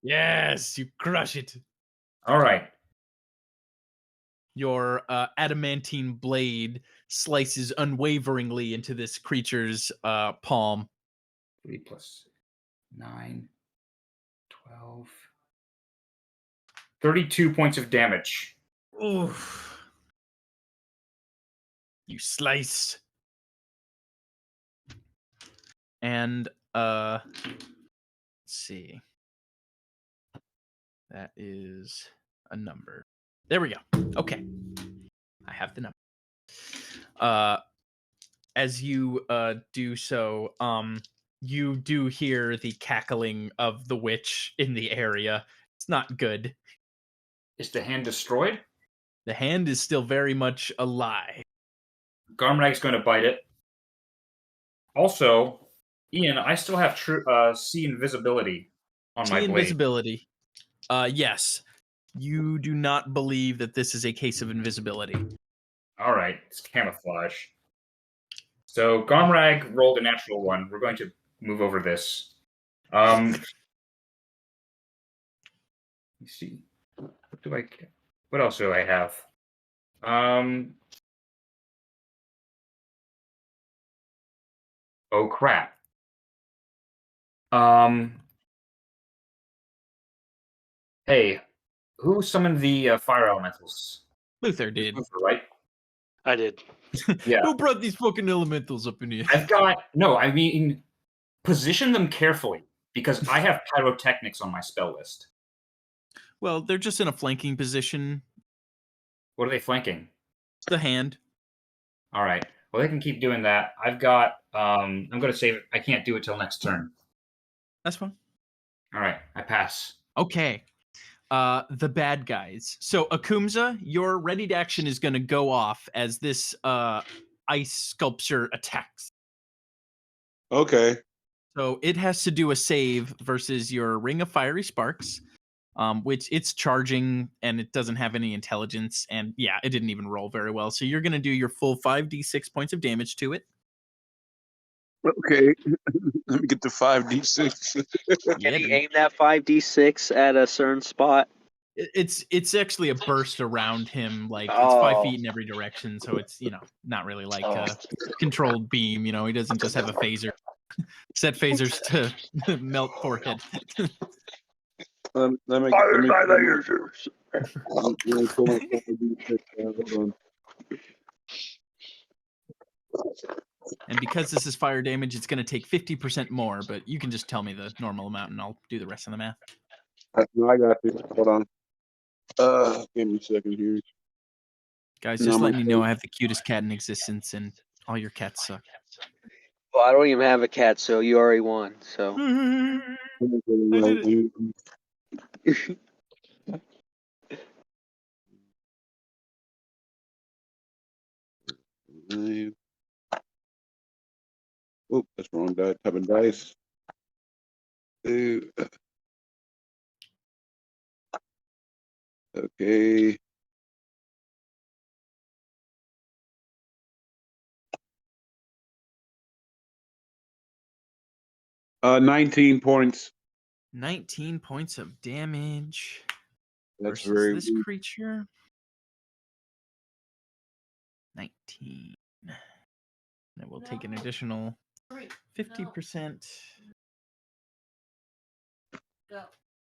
Yes, you crush it. All right. Your adamantine blade slices unwaveringly into this creature's palm. 3 plus 9, 12. 32 points of damage. Oof. You slice. And let's see. That is a number. There we go. Okay. I have the number. As you do so, you do hear the cackling of the witch in the area. It's not good. Is the hand destroyed? The hand is still very much alive. Garmrag's going to bite it. Also, Ian, I still have see invisibility on my See blade. invisibility. Yes. You do not believe that this is a case of invisibility. All right, it's camouflage. So Garmrag rolled a natural 1. We're going to move over this. Let me see. What else do I have? Oh crap. Hey, who summoned the fire elementals? Luther did. Luther, right? I did. Yeah. Who brought these fucking elementals up in here? I mean, position them carefully because I have pyrotechnics on my spell list. Well, they're just in a flanking position. What are they flanking? The hand. All right. Well, they can keep doing that. I've got. I'm going to save it. I can't do it till next turn. That's fine. All right. I pass. Okay. The bad guys. So Akumza, your readied action is going to go off as this ice sculpture attacks. Okay. So it has to do a save versus your Ring of Fiery Sparks, which it's charging and it doesn't have any intelligence. And yeah, it didn't even roll very well. So you're going to do your full 5d6 points of damage to it. Okay. Let me get the 5d6. Can Yeah, he dude. aim that 5d6 at a certain spot? It's actually a burst around him, like it's 5 Oh. feet in every direction. So it's, not really like a controlled beam. He doesn't just have a phaser. Set phasers to melt forehead. Let me Fire my lasers. let me pull my 5d6 out. Hold on. And because this is fire damage, it's going to take 50% more, but you can just tell me the normal amount and I'll do the rest of the math. No, I got you. Hold on. Give me a second here. Guys, No, just my letting you know I have the cutest cat in existence and all your cats suck. Well, I don't even have a cat, so you already won. So did Oh, that's wrong type of dice. Okay. Uh, 19 points. 19 points of damage That's versus very this weak. creature. 19. That will take an additional 50%. Go.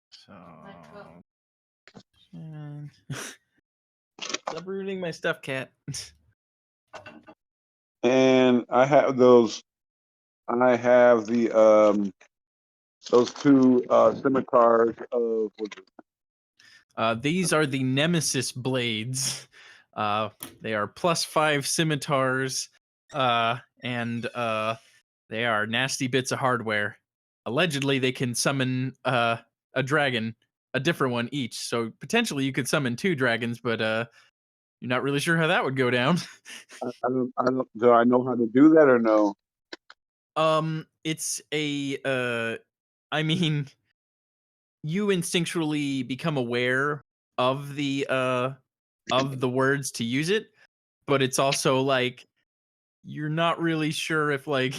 So, stop ruining my stuff, cat. And I have those. I have the those two scimitars of what's it? These are the Nemesis blades. They are +5 scimitars, and they are nasty bits of hardware. Allegedly, they can summon a dragon, a different one each. So potentially, you could summon 2 dragons, but you're not really sure how that would go down. I don't. Do I know how to do that or no? It's a I mean, you instinctually become aware of the words to use it, but it's also like you're not really sure if like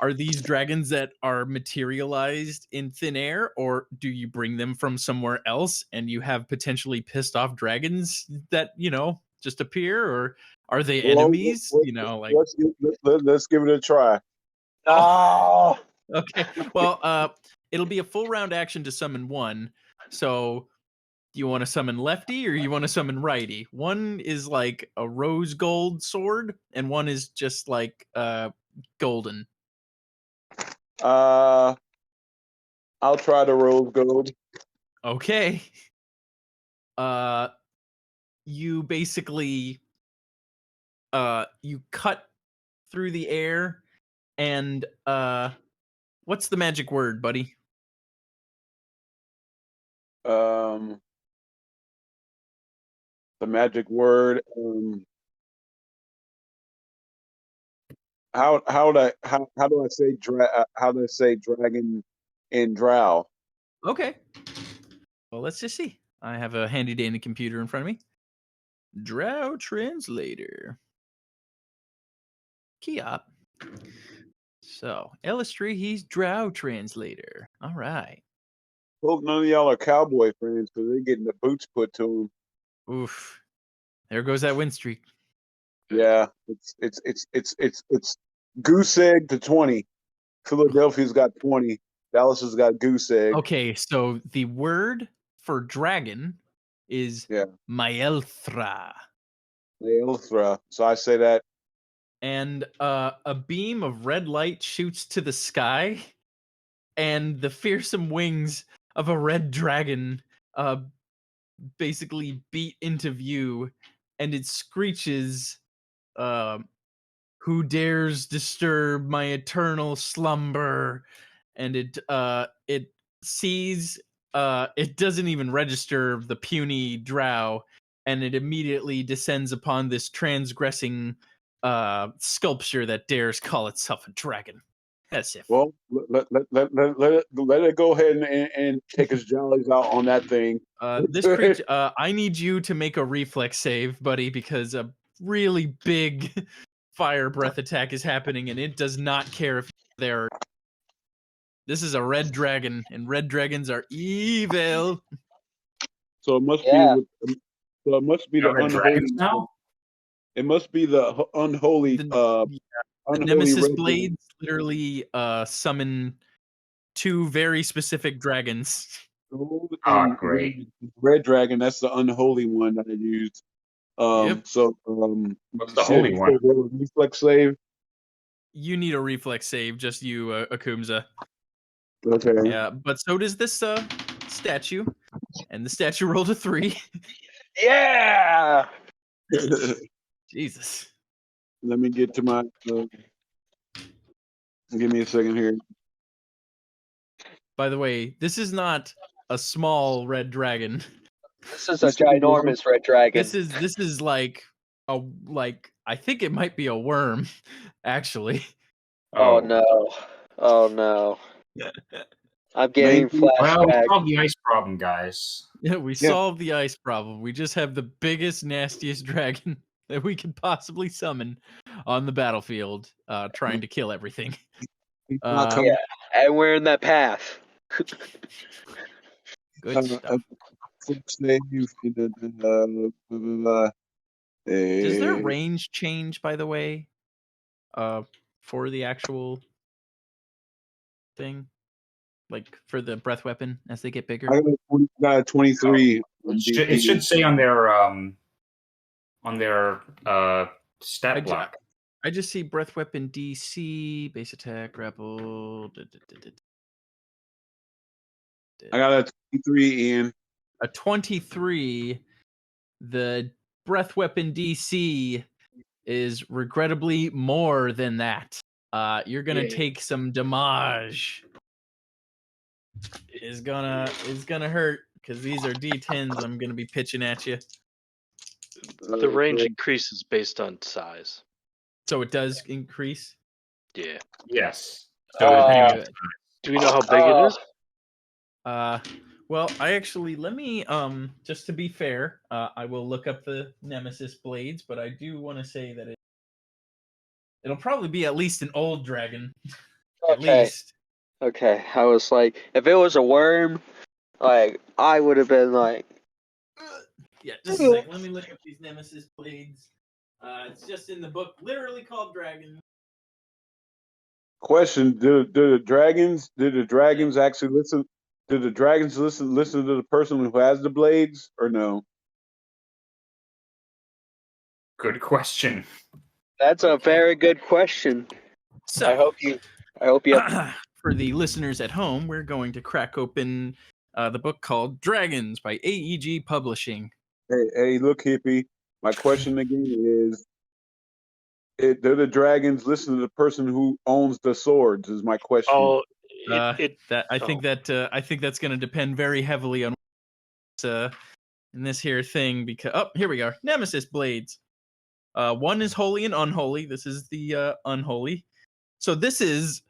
are these dragons that are materialized in thin air, or do you bring them from somewhere else and you have potentially pissed off dragons that just appear, or are they Well, enemies? Like let's give it a try. oh, okay, well, it'll be a full round action to summon one. So do you want to summon lefty or you want to summon righty? One is like a rose gold sword, and one is just like golden. I'll try the rose gold. Okay. You basically you cut through the air, and what's the magic word, buddy? The magic word. How do I say how do I say dragon in Drow? Okay. Well, let's just see. I have a handy dandy computer in front of me. Drow translator. Key up. So, illustrate, he's Drow translator. All right. Hope none of y'all are cowboy fans because they're getting the boots put to them. Oof. There goes that win streak. Yeah, it's goose egg to 20. Philadelphia's got 20. Dallas has got goose egg. Okay, so the word for dragon is Maelthra. Maelthra. So I say that. And a beam of red light shoots to the sky, and the fearsome wings of a red dragon basically beat into view, and it screeches, "Who dares disturb my eternal slumber?" And it sees, it doesn't even register the puny drow, and it immediately descends upon this transgressing sculpture that dares call itself a dragon. Yes, if. Well, let it go ahead and take his jollies out on that thing. This creature, I need you to make a reflex save, buddy, because a really big fire breath attack is happening, and it does not care if you're there. This is a red dragon, and red dragons are evil. So it must Yeah. be. So it must be No the red unholy. dragons now? It must be the unholy. The Unholy Nemesis red blades literally summon two very specific dragons. dragon. Ah, And great. red dragon. That's the unholy one that I used. Yep. So What's the holy one? Reflex save. You need a reflex save, just you, Akumza. Okay. Yeah, but so does this statue, and the statue rolled a 3. Yeah. Jesus. Let me get to my. Give me a second here. By the way, this is not a small red dragon. This is a ginormous red dragon. This is like I think it might be a worm, actually. Oh no. Oh no. I'm getting Maybe. Well, we flashbacks. solved the ice problem, guys. Yeah, we solved the ice problem. We just have the biggest, nastiest dragon that we can possibly summon on the battlefield, trying to kill everything. Yeah, and we're in that path. Good stuff. Does Does their range change, by the way, for the actual thing? Like for the breath weapon as they get bigger? I got a 23. It should say on their stat block. I just see breath weapon DC, base attack, grapple. I got a 23, Ian. A 23. The breath weapon DC is regrettably more than that. You're gonna take some damage. It's gonna hurt because these are D10s. I'm gonna be pitching at you. The range increases based on size. So it does increase. Yeah. Yes. So depending on Do we know how big it is? Well, I actually let me just to be fair, I will look up the Nemesis blades, but I do want to say that it'll probably be at least an old dragon. At least. Okay. I was like, if it was a worm, like I would have been like, yeah, just a sec. Let me look up these Nemesis blades. It's just in the book, literally called Dragon. Question: Did the dragons actually listen? Did the dragons listen to the person who has the blades, or no? good question. that's a very good question. So I hope you. For the listeners at home, we're going to crack open the book called Dragons by AEG Publishing. Hey, look, hippie. My question again is: do the dragons listen to the person who owns the swords? Is my question. Oh, I think that's going to depend very heavily on in this here thing because here we go. Nemesis blades. One is holy and unholy. This is the unholy. So this is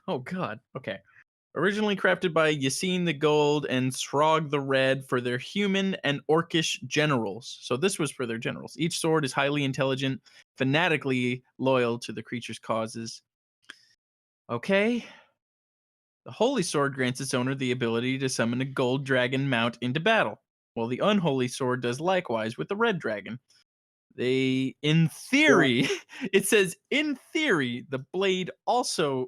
oh god. Okay. Originally crafted by Yassine the Gold and Srog the Red for their human and orcish generals. So this was for their generals. Each sword is highly intelligent, fanatically loyal to the creature's causes. Okay. The Holy Sword grants its owner the ability to summon a gold dragon mount into battle, while the Unholy Sword does likewise with the red dragon. In theory, it says in theory, the blades also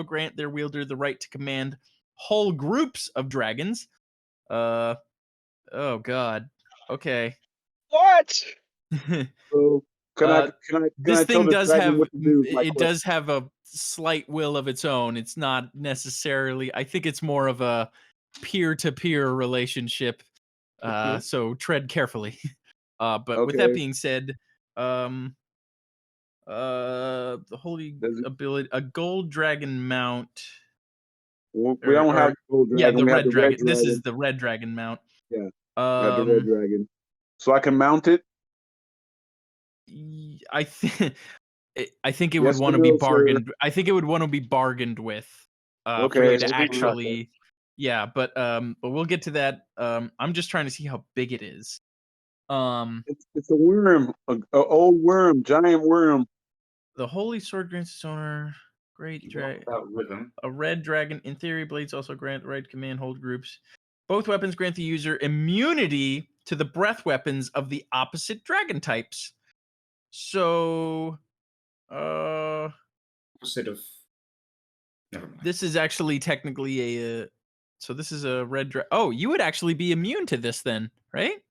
grant their wielder the right to command whole groups of dragons. Oh god. Okay. What? So This thing does have a slight will of its own. It's not necessarily. I think it's more of a peer-to-peer relationship. So tread carefully. But with that being said, the holy ability, a gold dragon mount. We don't have gold dragon. Yeah, the we red have the dragon. red dragon. This is the red dragon mount. Yeah. The red dragon. So I can mount it. I think I think it Yes would or want to be no, sir? bargained. I think it would want to be bargained with for Okay, you to let's do it. actually. Yeah, but we'll get to that. I'm just trying to see how big it is. It's a worm, a old worm, giant worm. The Holy Sword grants its owner great Without rhythm. a red dragon. In theory, blades also grant right command hold groups. Both weapons grant the user immunity to the breath weapons of the opposite dragon types. So, Opposite of. Never mind. this is actually technically a. So this is a red. Oh, you would actually be immune to this then, right?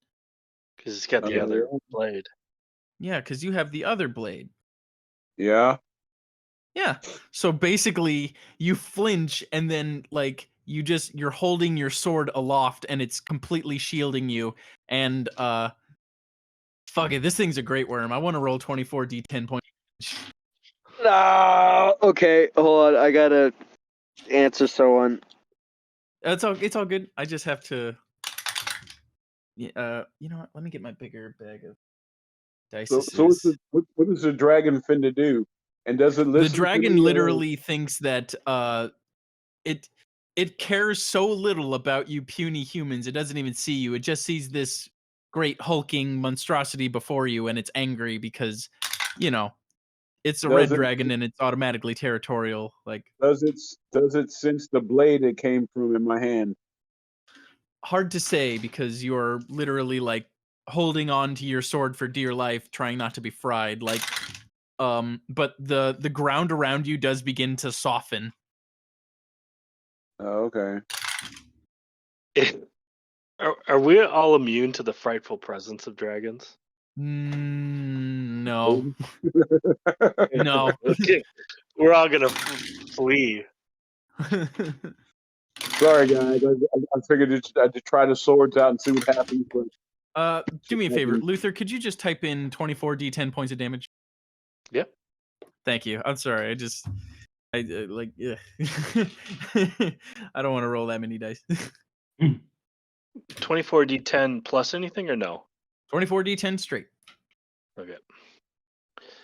Because it's got the Yeah. other blade. Yeah, because you have the other blade. Yeah. Yeah. So basically, you flinch and then like you're holding your sword aloft and it's completely shielding you. And fuck it, this thing's a great worm. I want to roll 24d10 points. No. Okay, hold on. I gotta answer someone. It's all good. I just have to. Yeah. You know what? Let me get my bigger bag of dice. So what is the dragon finna do? And does it listen? The to dragon me, literally thinks that it cares so little about you puny humans, it doesn't even see you. It just sees this great hulking monstrosity before you, and it's angry because, you know, it's a red dragon and it's automatically territorial. Like, does it sense the blade it came from in my hand? hard to say because you're literally like holding on to your sword for dear life, trying not to be fried. Like, but the ground around you does begin to soften. Oh, okay. Are we all immune to the frightful presence of dragons? No. No. Okay. We're all gonna flee. Sorry, guys. I figured I'd try the swords out and see what happens. But Do me a favor, Luther. Could you just type in 24d10 points of damage? Yep. Thank you. I'm sorry. I like. Yeah. I don't want to roll that many dice. 24d10 plus anything or no? 24d10 straight. Okay.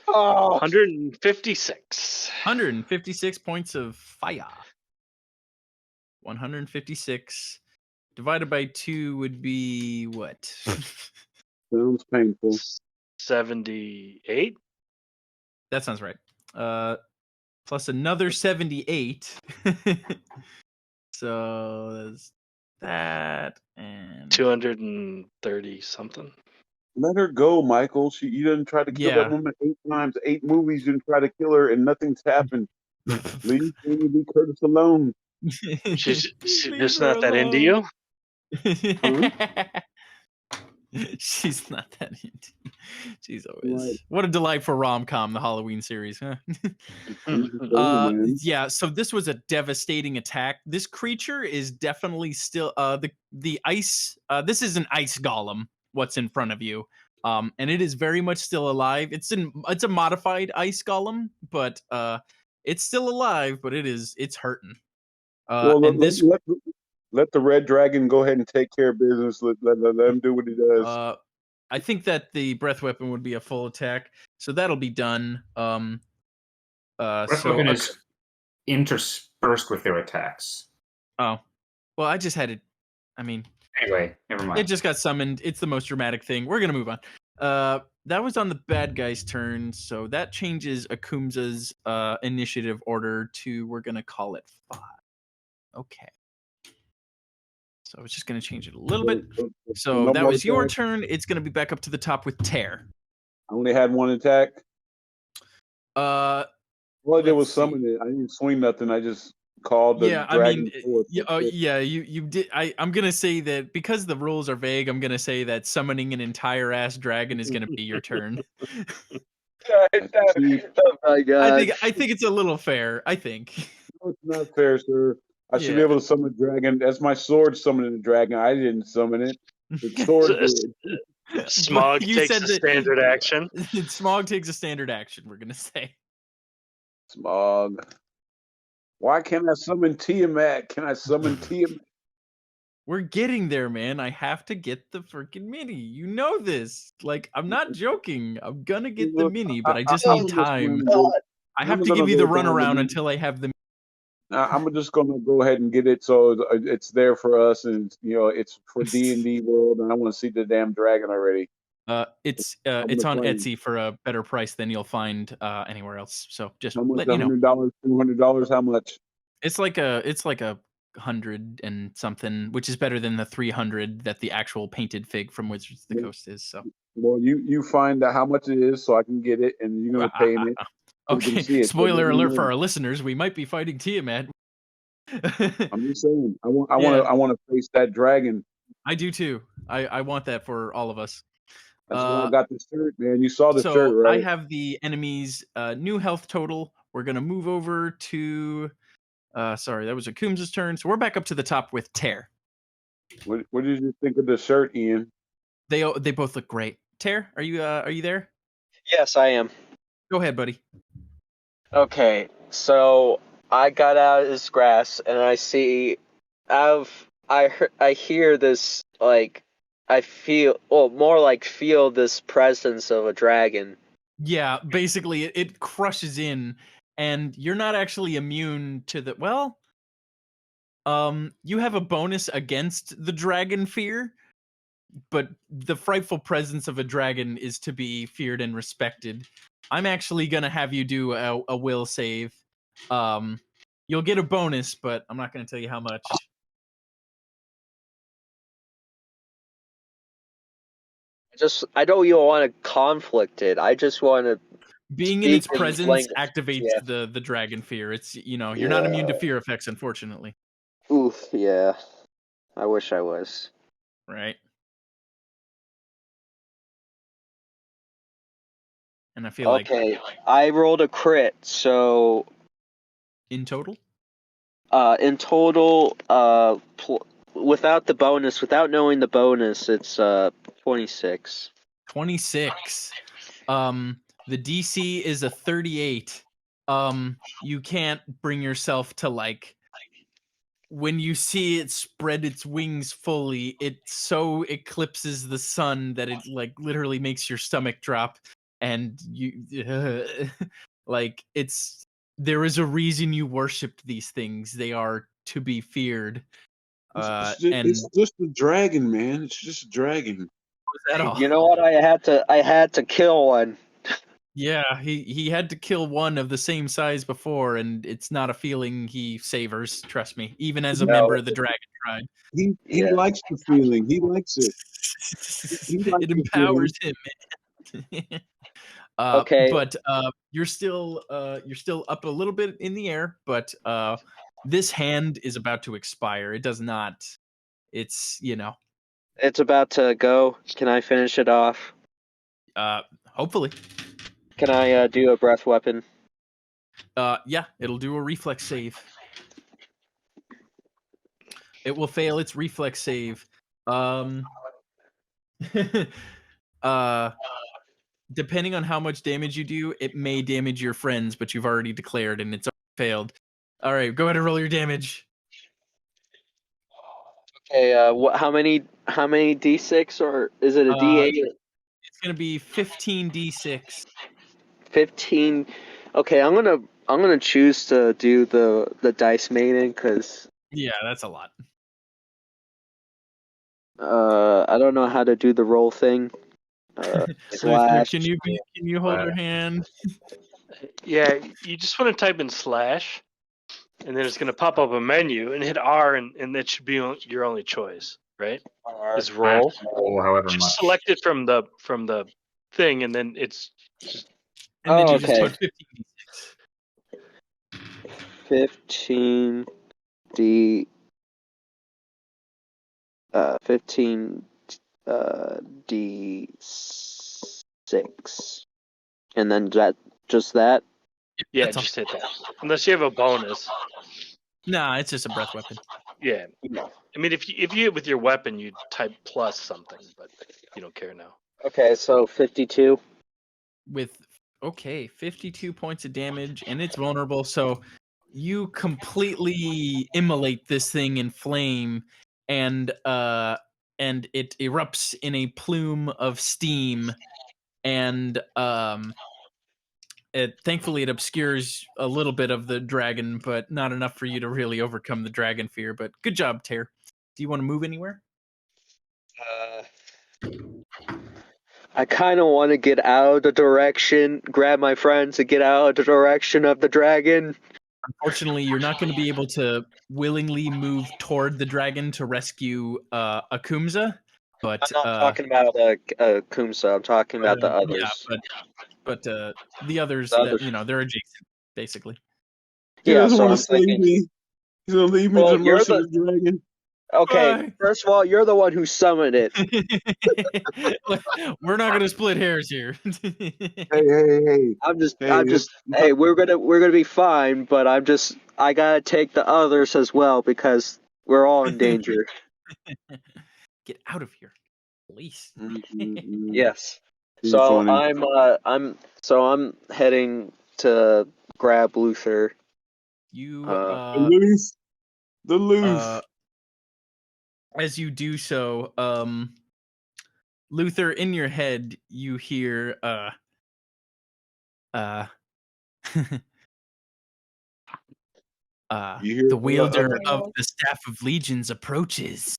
oh, 156. 156 points of fire. 156 divided by 2 would be what? sounds painful. 78. That sounds right. Plus another 78. So that's that and 230 something. Let her go, Michael. You didn't try to kill that woman 8 times, 8 movies. You didn't try to kill her, and nothing's happened. Leave Jamie Lee Curtis alone. She's just not that into you. She's not that into. She's always what a delightful rom-com, the Halloween series, huh? Yeah, so this was a devastating attack. This creature is definitely still the ice. This is an ice golem. What's in front of you, and it is very much still alive. It's a modified ice golem, but it's still alive. But it's hurting. Well, and this. Let the red dragon go ahead and take care of business. Let him do what he does. I think that the breath weapon would be a full attack, so that'll be done. Breath weapon is interspersed with their attacks. Oh, well, I just had it. I mean, anyway, never mind. It just got summoned. It's the most dramatic thing. We're gonna move on. That was on the bad guy's turn, so that changes Akumza's initiative order to, we're gonna call it 5. Okay. So I was just going to change it a little bit. So that was your turn. It's going to be back up to the top with Tear. I only had 1 attack. All I did was summon it. I didn't swing nothing. I just called the dragon forth. You did. I'm going to say that because the rules are vague, I'm going to say that summoning an entire ass dragon is going to be your turn. Oh my god. I think it's a little fair. I think. No, it's not fair, sir. I should be able to summon a dragon. That's my sword summoning a dragon. I didn't summon it. The sword did. Smog takes a standard action. Smog takes a standard action, we're going to say. Smog. Why can't I summon Tiamat? Can I summon Tiamat? We're getting there, man. I have to get the freaking mini. You know this. Like, I'm not joking. I'm gonna get the Look, mini, but I just I'm need just time. gonna I have I'm to gonna give you the go down runaround the until I have the. I'm just gonna go ahead and get it so it's there for us, and it's for D&D world, and I want to see the damn dragon already. It's I'm it's gonna on find Etsy for a better price than you'll find anywhere else. So just how much? letting you know. $100, $200? How much? It's like a 100 and something, which is better than the 300 that the actual painted fig from Wizards of the Coast is. So Well, you find out how much it is so I can get it, and you're gonna pay me. So we can okay. see it. So Spoiler let me alert for know. our listeners: we might be fighting Tiamat. I'm just saying. I want Yeah. to face that dragon. I do too. I want that for all of us. That's why I got the shirt, man. You saw the shirt, So I right? have the enemy's new health total. We're gonna move over to. Sorry, that was Akum's turn. So we're back up to the top with Tear. What did you think of the shirt, Ian? They both look great. Tear, are you there? Yes, I am. Go ahead, buddy. Okay, so I got out of this grass and I see, I hear this, like, I feel, well, more like feel this presence of a dragon. Yeah, basically it crushes in, and you're not actually immune to the you have a bonus against the dragon fear, but the frightful presence of a dragon is to be feared and respected. I'm actually gonna have you do a will save. You'll get a bonus, but I'm not gonna tell you how much. I don't even want to conflict it. I just want to Being in speak its in presence language. activates Yeah. the dragon fear. It's you're not immune to fear effects, unfortunately. Oof, yeah. I wish I was. Right. And I feel like Okay, I rolled a crit, so in total, in total, without the bonus, without knowing the bonus, it's 26. 26. The DC is a 38. You can't bring yourself to like when you see it spread its wings fully, it so eclipses the sun that it like literally makes your stomach drop, and you like there is a reason you worshipped these things. They are to be feared. It's just a dragon, man. It's just a dragon. Was that all? You know what? I had to kill one. Yeah, he had to kill one of the same size before, and it's not a feeling he savors. Trust me, even as a member of the Dragon Tribe, He likes the feeling. He likes it. He likes it the feeling. empowers him. Man. Okay. But you're still up a little bit in the air, but this hand is about to expire. It does not. It's It's about to go. Can I finish it off? hopefully. Can I do a breath weapon? Yeah, it'll do a reflex save. It will fail its reflex save. Depending on how much damage you do, it may damage your friends, but you've already declared and it's already failed. All right, go ahead and roll your damage. Okay. How many d6, or is it a d8? It's gonna be 15d6. 15. Okay, I'm gonna choose to do the dice maiden because Yeah, that's a lot. I don't know how to do the roll thing. Slash. Can you hold her hand? Yeah, you just want to type in slash, and then it's going to pop up a menu, and hit R, and that should be your only choice, right? Is roll. Roll however Just much. select it from the thing, and then it's just. And then Oh, you just okay. put 15d6. 15 d6, and then just that. Yeah, That's all. just hit that. Unless you have a bonus. Nah, it's just a breath weapon. Yeah. I mean, if you with your weapon, you type plus something, but you don't care now. Okay, so 52. With 52 points of damage, and it's vulnerable, so you completely immolate this thing in flame, and it erupts in a plume of steam, and thankfully it obscures a little bit of the dragon, but not enough for you to really overcome the dragon fear. But good job, Tear. Do you want to move anywhere? I kind of want to get out of the direction, grab my friends and get out of the direction of the dragon. Unfortunately, you're not going to be able to willingly move toward the dragon to rescue Akumza, but I'm not talking about Kumsa. I'm talking about the others. yeah, but the others The that others. they're adjacent, basically. He Yeah, doesn't so want I'm to save thinking. me. He's gonna leave me Well, to the you're mercy the- of the dragon. Okay, Bye. first of all, you're the one who summoned it. We're not going to split hairs here. Hey. Hey, we're gonna be fine, but I gotta take the others as well because we're all in danger. Get out of here, police. Yes. Too So funny. I'm heading to grab Luther. You The loose. as you do so, Luther, in your head, you hear You hear the wielder of the Staff of Legions approaches.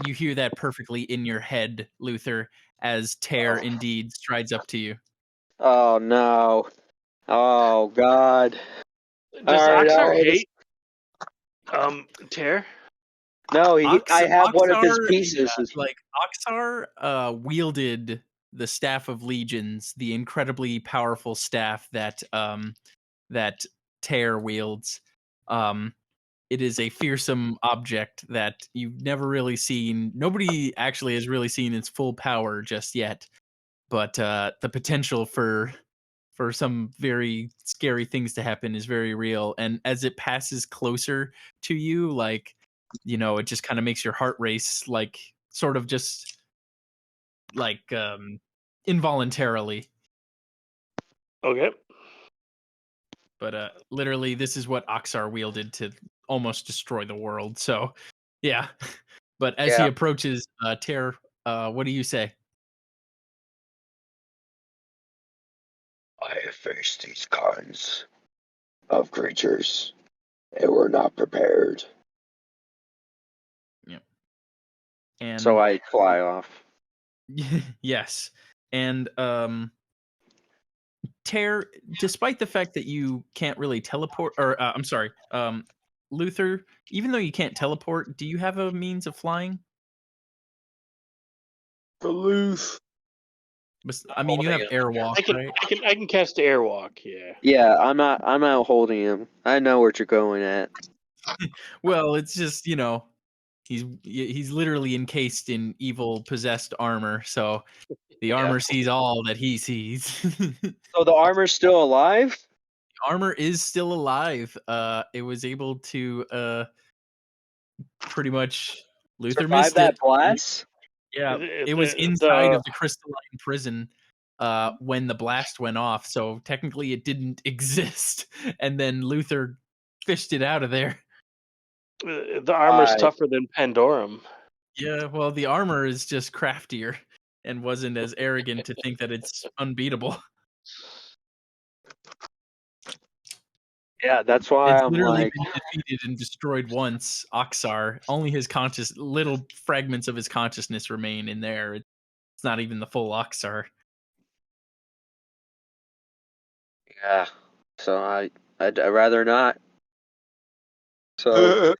You hear that perfectly in your head, Luther, as Tear indeed strides up to you. Oh no. Oh God. Does Alright, Oxar hate Tear? No, I have one of his Oxar, pieces. like Oxar wielded the Staff of Legions, the incredibly powerful staff that that Tear wields. It is a fearsome object that you've never really seen. Nobody actually has really seen its full power just yet. But the potential for some very scary things to happen is very real. And as it passes closer to you, like, it just kind of makes your heart race, like, sort of just like involuntarily. Okay. But literally, this is what Oxar wielded to almost destroy the world. So, yeah. But as he approaches, Tear, what do you say? I have faced these kinds of creatures, and we're not prepared. Yeah. And So I fly off. yes. And Tear, despite the fact that you can't really teleport, or I'm sorry, Luther, even though you can't teleport, do you have a means of flying? The loose. I mean, you have airwalk, right? I can cast airwalk. Yeah. Yeah, I'm not holding him. I know where you're going at. Well, it's just, he's literally encased in evil possessed armor, so the armor sees all that he sees. So the armor's still alive? Armor is still alive. It was able to pretty much Luther Survive missed that it. blast? Yeah, it was inside of the crystalline prison when the blast went off, so technically it didn't exist. And then Luther fished it out of there. The armor's tougher than Pandorum. Yeah, well, the armor is just craftier and wasn't as arrogant to think that it's unbeatable. Yeah, that's why It's I'm literally like, been defeated and destroyed once. Oxar, only his little fragments of his consciousness remain in there. It's not even the full Oxar. yeah. So I'd rather not. So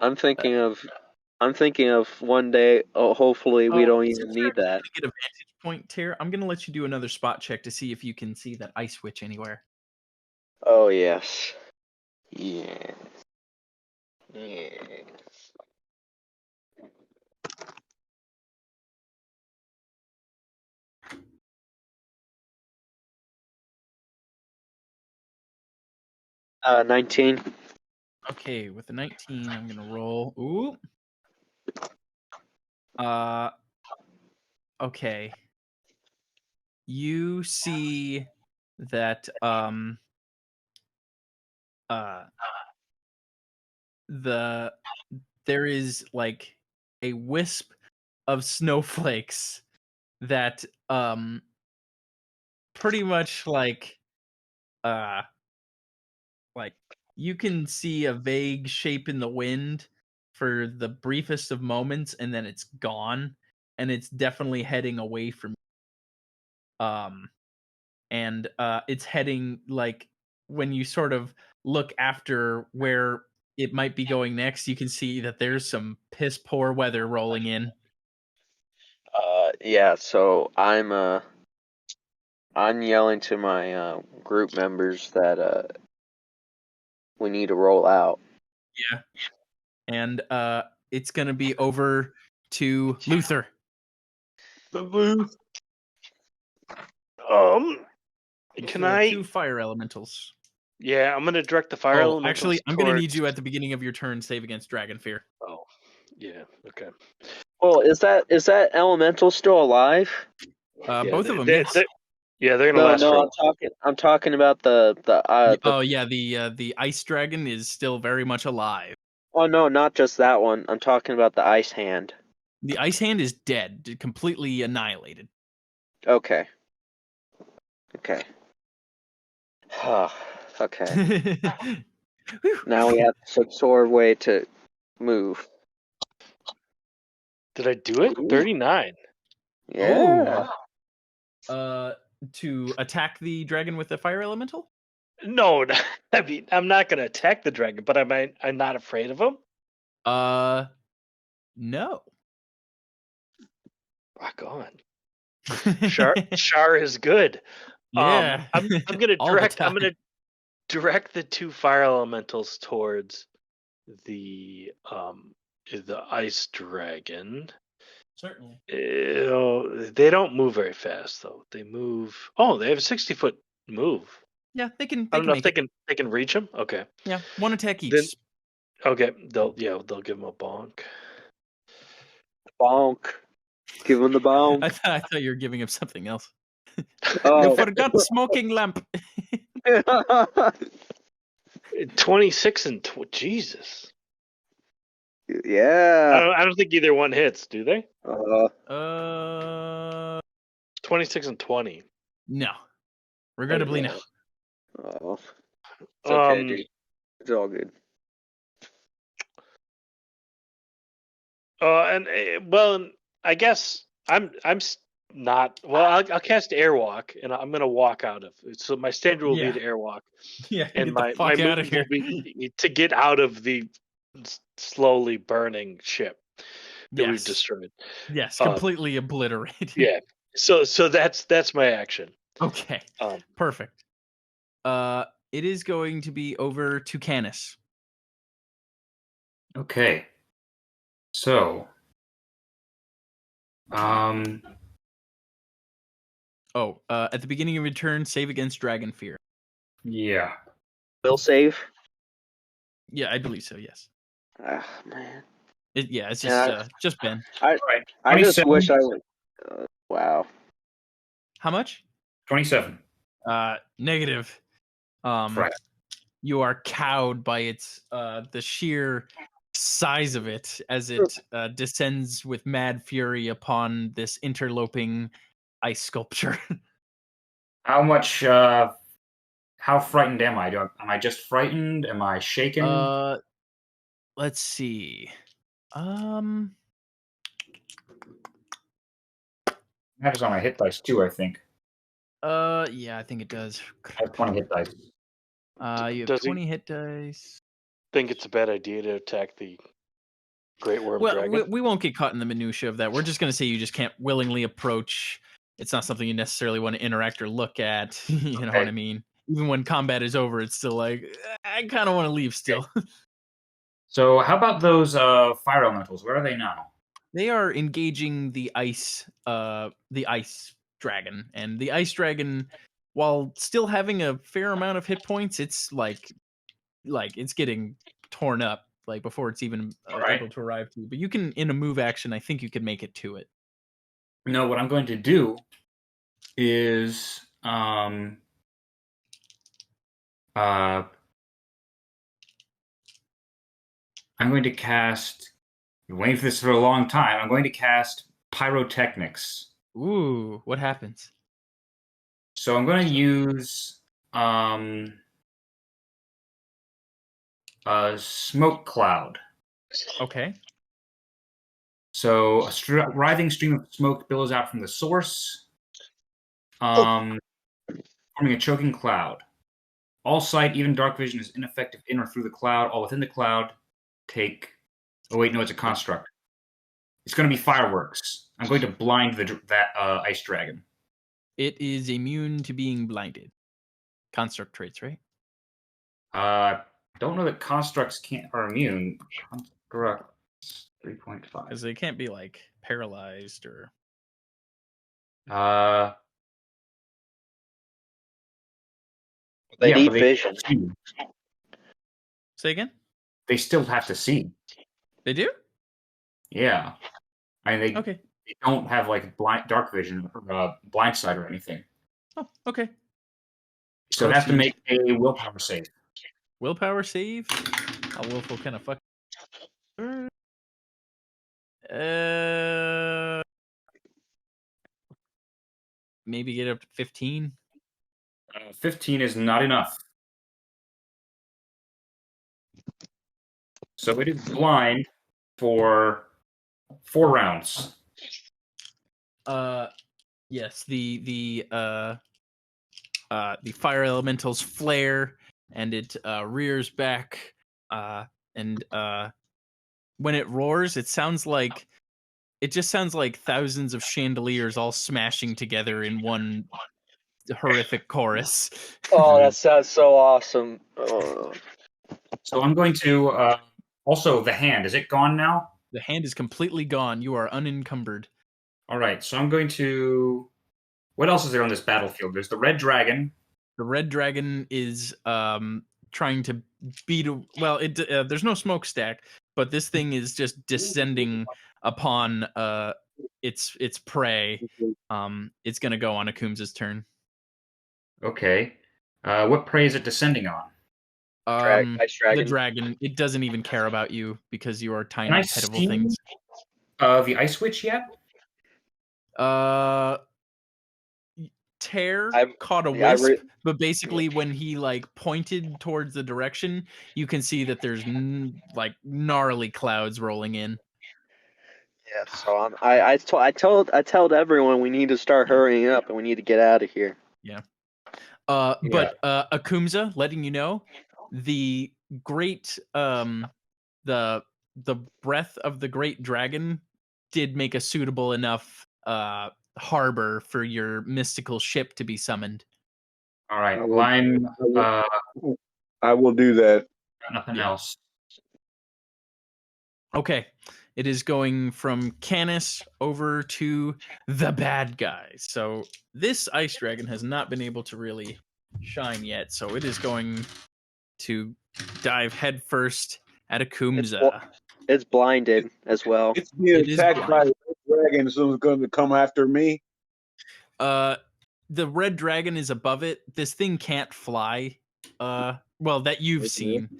I'm thinking of one day. Oh, hopefully we don't even Since you're need that. actually gonna get a vantage point, Tear, I'm gonna let you do another spot check to see if you can see that ice switch anywhere. Oh yes. Yeah. Yeah. Uh, 19. Okay, with the 19, I'm gonna roll. Ooh. Okay. You see that there is like a wisp of snowflakes that pretty much like you can see a vague shape in the wind for the briefest of moments, and then it's gone, and it's definitely heading away from and it's heading like when you sort of look after where it might be going next, you can see that there's some piss poor weather rolling in. Yeah. So I'm yelling to my group members that we need to roll out. Yeah. And it's gonna be over to Luther. Can The I? 2 fire elementals. Yeah, I'm gonna direct the fire Oh, elementals. actually, I'm gonna need towards- you at the beginning of your turn save against Dragon Fear. Oh, yeah. Okay. Well, is that elemental still alive? Yeah, Both of them, they- yes. they- yeah, they're gonna last. No, I'm talking about the Oh yeah, the ice dragon is still very much alive. Oh no, not just that one. I'm talking about the ice hand. The ice hand is dead, completely annihilated. Okay. Okay. Okay. Now we have some sort of way to move. Did I do it? Ooh. 39. Yeah. To attack the dragon with the fire elemental? No, I mean I'm not gonna attack the dragon, but I'm not afraid of him. No. Rock on. Char is good. Yeah. I'm gonna All the direct. I'm time. gonna direct the 2 fire elementals towards the ice dragon. Certainly. They don't move very fast though. They move. Oh, they have a 60-foot move. Yeah, they can. I don't know if make they can reach him. Okay. Yeah, 1 attack each. Then- Okay. They'll give him a bonk. Bonk. Give him the bonk. I thought you were giving him something else. Oh. You forgot smoking lamp. 26 and Jesus. Yeah. I don't think either one hits, do they? 26 and 20. No. Regrettably, no. Oh. It's okay, dude. It's all good. Well, I guess I'm not. Well, I'll cast Airwalk, and I'm gonna walk out of it. So my standard will Yeah. be to Airwalk, Yeah, and get my the fuck out of move here. will be to get out of the slowly burning ship that we've Yes. destroyed. Yes, completely obliterated. Yeah. So that's my action. Okay. Perfect. It is going to be over to Canis. Okay. So, At the beginning of your turn, save against Dragon Fear. yeah. Will save? Yeah, I believe so. Yes. Ah, man. It's Yeah, just Ben. I just 27. wish I would. Wow. How much? 27. Negative. Right. You are cowed by its the sheer size of it as it descends with mad fury upon this interloping ice sculpture. How much, how frightened am I? Am I just frightened? Am I shaken? Let's see. Matters on my hit dice too, I think. Yeah, I think it does. I have 20 hit dice. You have Does he- 20 hit dice. Think it's a bad idea to attack the Great Worm Well, Dragon. we won't get caught in the minutia of that. We're just going to say you just can't willingly approach. It's not something you necessarily want to interact or look at. You know what I mean? Even when combat is over, it's still like, I kind of want to leave still. So how about those fire elementals? Where are they now? They are engaging the ice dragon, and the ice dragon, while still having a fair amount of hit points, it's like it's getting torn up like before it's even able to arrive to you. But you can, in a move action, I think you can make it to it. No, what I'm going to do is I'm going to cast. Been waiting for this for a long time. I'm going to cast pyrotechnics. Ooh, what happens? So I'm going to use a smoke cloud. Okay. So a writhing stream of smoke billows out from the source, forming a choking cloud. All sight, even dark vision, is ineffective in or through the cloud. All within the cloud take. Oh wait, no, it's a construct. It's going to be fireworks. I'm going to blind that ice dragon. It is immune to being blinded. Construct traits, right? Don't know that constructs are immune. Construct 3.5. Because they can't be like paralyzed or. They yeah, need but vision. Say again? They still have to see. They do? Yeah. I mean, Okay. they don't have like dark vision or blind sight or anything. Oh, okay. So they have to Proceed. make a willpower save. Willpower save? How Wolf will kind of fuck. Maybe get up to 15. 15 is not enough. So it is blind for 4 rounds. Yes, the fire elementals flare and it rears back. And when it roars, it just sounds like thousands of chandeliers all smashing together in one horrific chorus. Oh, that sounds so awesome. Oh. So I'm going to also the hand. Is it gone now? The hand is completely gone. You are unencumbered. All right. So I'm going to. What else is there on this battlefield? There's the red dragon. The red dragon is trying to beat. Well, there's no smokestack, but this thing is just descending upon its prey. It's gonna go on Akumza's turn. Okay. What prey is it descending on? Ice dragon. The dragon. It doesn't even care about you because you are tiny, Can I pitiful see things. the ice witch yet? Tear I've- caught a yeah, wisp, but basically when he like pointed towards the direction, you can see that there's like gnarly clouds rolling in. Yeah, so I told everyone we need to start hurrying up and we need to get out of here. But Akumza, letting you know, the great the breath of the great dragon did make a suitable enough harbor for your mystical ship to be summoned. All right. Well, I'm I will do that. nothing Yeah. else. Okay. It is going from Canis over to the bad guys. So this ice dragon has not been able to really shine yet. So it is going to dive headfirst at Akumza. It's blinded as well. It's being It is attacked by blind. a dragon, so it's going to come after me. The red dragon is above it. This thing can't fly. Well, that you've seen.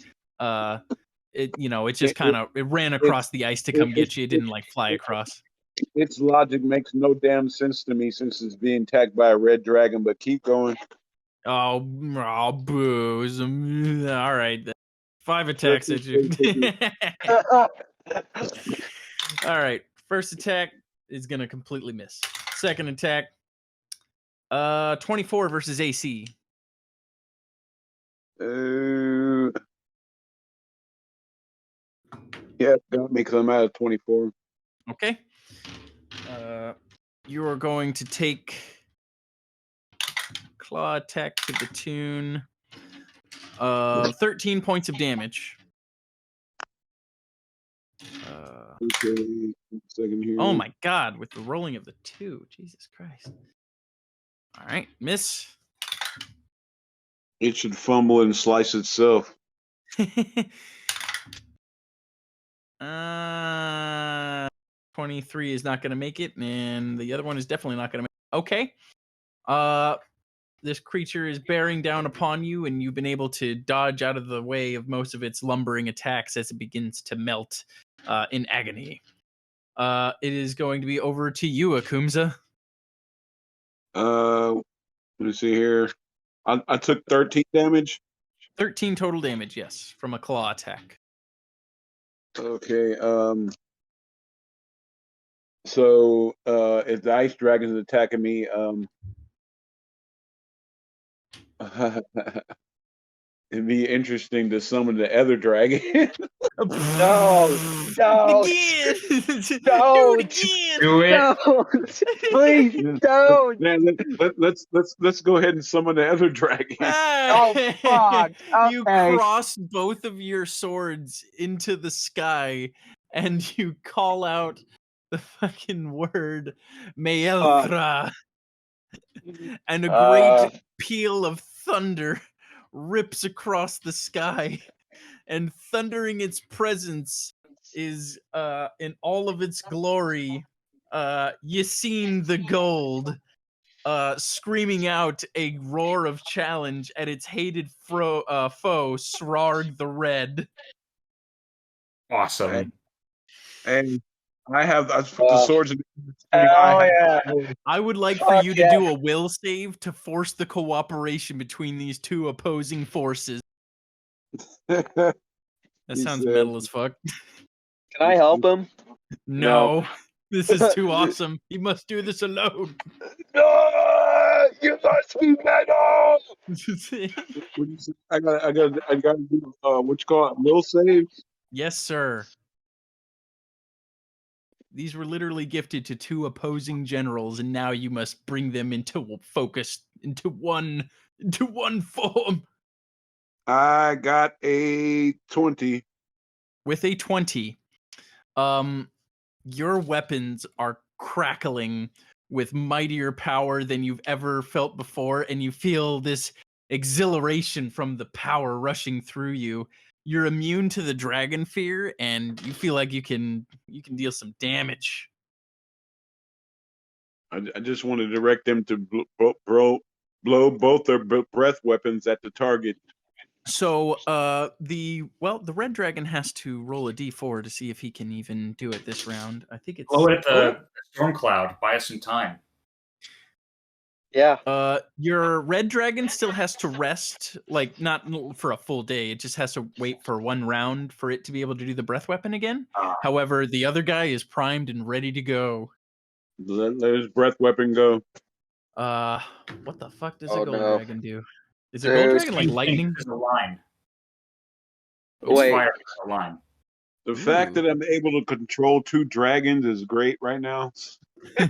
It just kind of it ran across the ice to come get you. It didn't like fly across. Its logic makes no damn sense to me since it's being attacked by a red dragon. But keep going. Oh, booze. All right, 5 attacks at you. All right, first attack is gonna completely miss. Second attack, 24 versus AC. Yeah, that makes them out of 24. Okay. You are going to take claw attack to the tune of 13 points of damage. Okay, second here. Oh my god, with the rolling of the 2. Jesus Christ. All right, miss. It should fumble and slice itself. 23 is not going to make it, and the other one is definitely not going to make it. Okay. this creature is bearing down upon you, and you've been able to dodge out of the way of most of its lumbering attacks as it begins to melt in agony. It is going to be over to you, Akumza. Let me see here. I took 13 damage. 13 total damage, yes, from a claw attack. Okay. So if the ice dragon is attacking me, it'd be interesting to summon the other dragon. No, don't, Again! don't, Do it again! Do it. don't, please don't. Man, let's go ahead and summon the other dragon. Oh, fuck. You Okay. cross both of your swords into the sky and you call out the fucking word Maelthra. And a great peal of thunder rips across the sky. And thundering its presence is in all of its glory. Yassine the Gold. Screaming out a roar of challenge at its hated foe, Srarg the Red. Awesome. And I put the swords in Hell yeah. I would like for Fuck you to yeah. do a will save to force the cooperation between these two opposing forces. That sounds metal as fuck. Can I help him? No, this is too awesome. He must do this alone. No, you must be metal. I got to do what you call it, will save. Yes, sir. These were literally gifted to two opposing generals, and now you must bring them into focus, into one form. I got a 20. With a 20, your weapons are crackling with mightier power than you've ever felt before, and you feel this exhilaration from the power rushing through you. You're immune to the dragon fear, and you feel like you can deal some damage. I just want to direct them to blow both their breath weapons at the target. So the red dragon has to roll a d4 to see if he can even do it this round. I think it's Blow it at the storm cloud. Buy us some time. Yeah. Your red dragon still has to rest, like not for a full day. It just has to wait for one round for it to be able to do the breath weapon again. However, the other guy is primed and ready to go. Let his breath weapon go. What the fuck does a gold dragon do? Is a Dude, gold dragon like lightning? There's a line. Wait. Fire is a line. The fact that I'm able to control two dragons is great right now.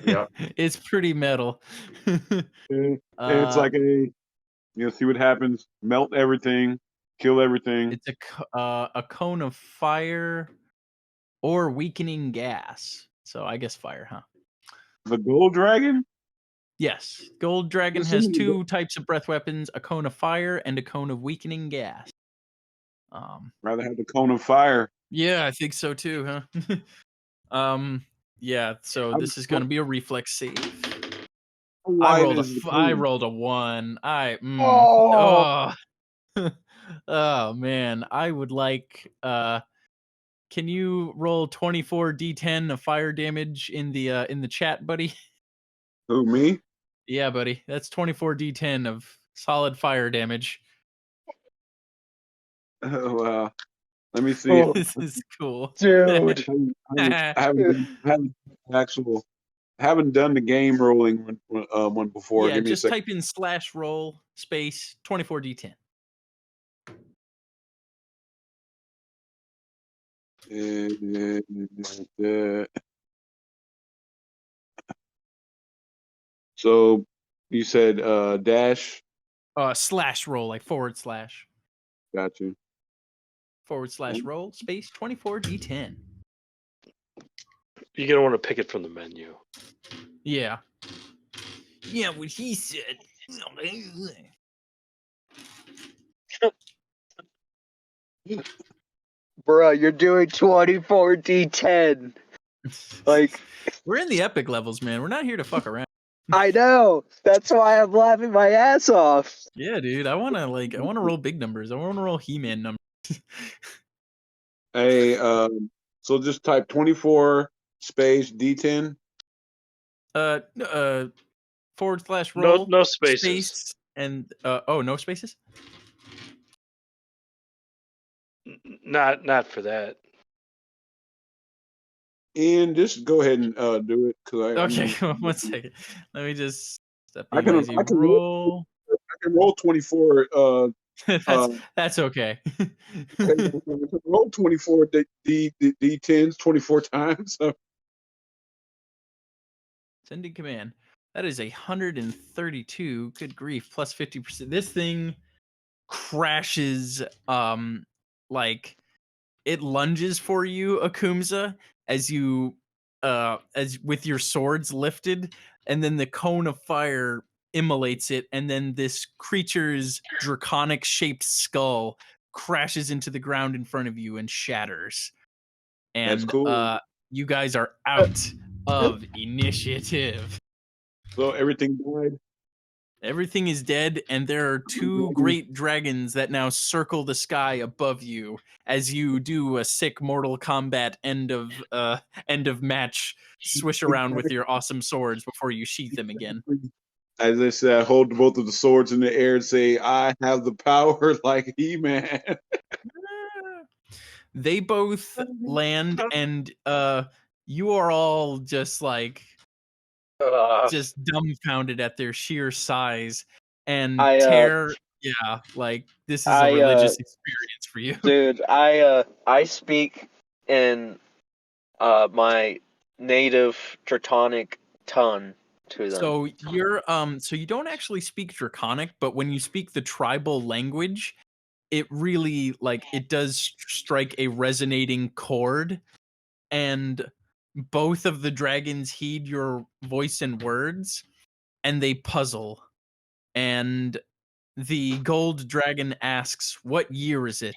Yep. It's pretty metal. It's like see what happens. Melt everything, kill everything. It's a cone of fire or weakening gas. So I guess fire, huh? The gold dragon? Yes. Gold dragon has two types of breath weapons, a cone of fire and a cone of weakening gas. Rather have the cone of fire. Yeah, I think so too, huh? Yeah, so this is going to be a reflex save. I rolled a 1. Oh man, I would like can you roll 24 d10 of fire damage in the chat, buddy? Who, me? Yeah, buddy. That's 24 d10 of solid fire damage. Oh, wow. Let me see. This is cool. Dude. I haven't done the game rolling one before. Yeah, Give me just a second. type in /roll space 24 d10. So you said dash? /roll, like /. Got you. /roll space 24 d10. You're gonna want to pick it from the menu. Yeah. Yeah, what he said. Bruh, you're doing 24 d10. Like, We're in the epic levels, man. We're not here to fuck around. I know. That's why I'm laughing my ass off. Yeah, dude. I wanna roll big numbers. I wanna roll He-Man numbers. Hey, so just type 24 space D10. // No, roll no spaces. space and no spaces. Not for that. And just go ahead and do it because Okay, 1 second. Let me just step I you can guys. I can Roll. I can roll 24. That's okay. I can roll 24 D10s 24 times. So Sending command. That is 132. Good grief, plus 50%. This thing crashes. Like it lunges for you, Akumza, as you as with your swords lifted, and then the cone of fire immolates it, and then this creature's draconic shaped skull crashes into the ground in front of you and shatters. that's And cool. you guys are out of initiative. So everything died. Everything is dead, and there are two great dragons that now circle the sky above you as you do a sick Mortal Kombat end of match swish around with your awesome swords before you sheath them again. As I said, I hold both of the swords in the air and say, "I have the power like He-Man." They both land, and you are all just like just dumbfounded at their sheer size and tear. Yeah, like this is a religious experience for you. Dude, I speak in my native Teutonic tongue to them. So you're so you don't actually speak Draconic, but when you speak the tribal language, it really like it does strike a resonating chord, and both of the dragons heed your voice and words, and they puzzle. And the gold dragon asks, "What year is it?"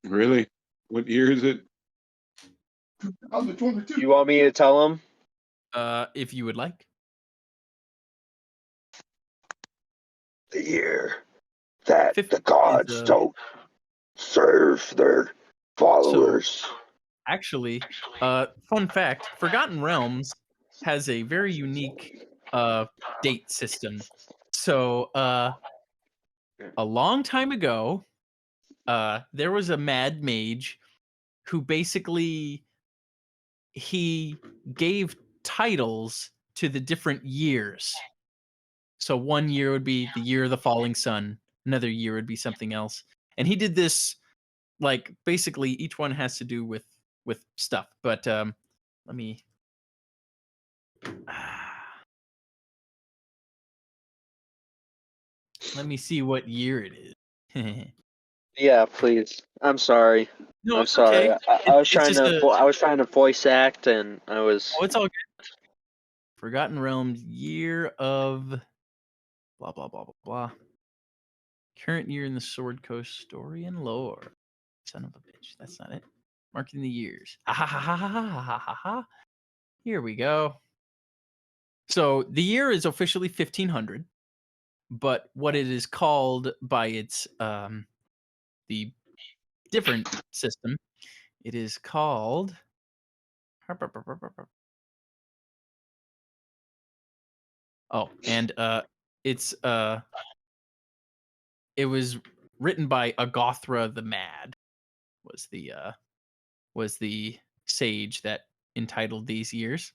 Really? What year is it? You want me to tell them? If you would like. The year that 50 the gods is, don't serve their followers. Actually, fun fact: Forgotten Realms has a very unique date system. So, a long time ago, there was a mad mage who basically he gave titles to the different years. So one year would be the year of the falling sun, another year would be something else. And he did this like basically each one has to do with stuff. But let me let me see what year it is. Yeah, please. I'm sorry. No, I'm it's sorry. okay. I was It's trying just to I was trying to voice act, and I was. oh, it's all good. Forgotten Realms year of blah blah blah blah blah. Current year in the Sword Coast story and lore. Son of a bitch. That's not it. Marking the years. Ha ha ha ha ha ha ha ha ha. Here we go. So the year is officially 1500, but what it is called by its the different system, it is called and it's it was written by Agothra the Mad was the sage that entitled these years.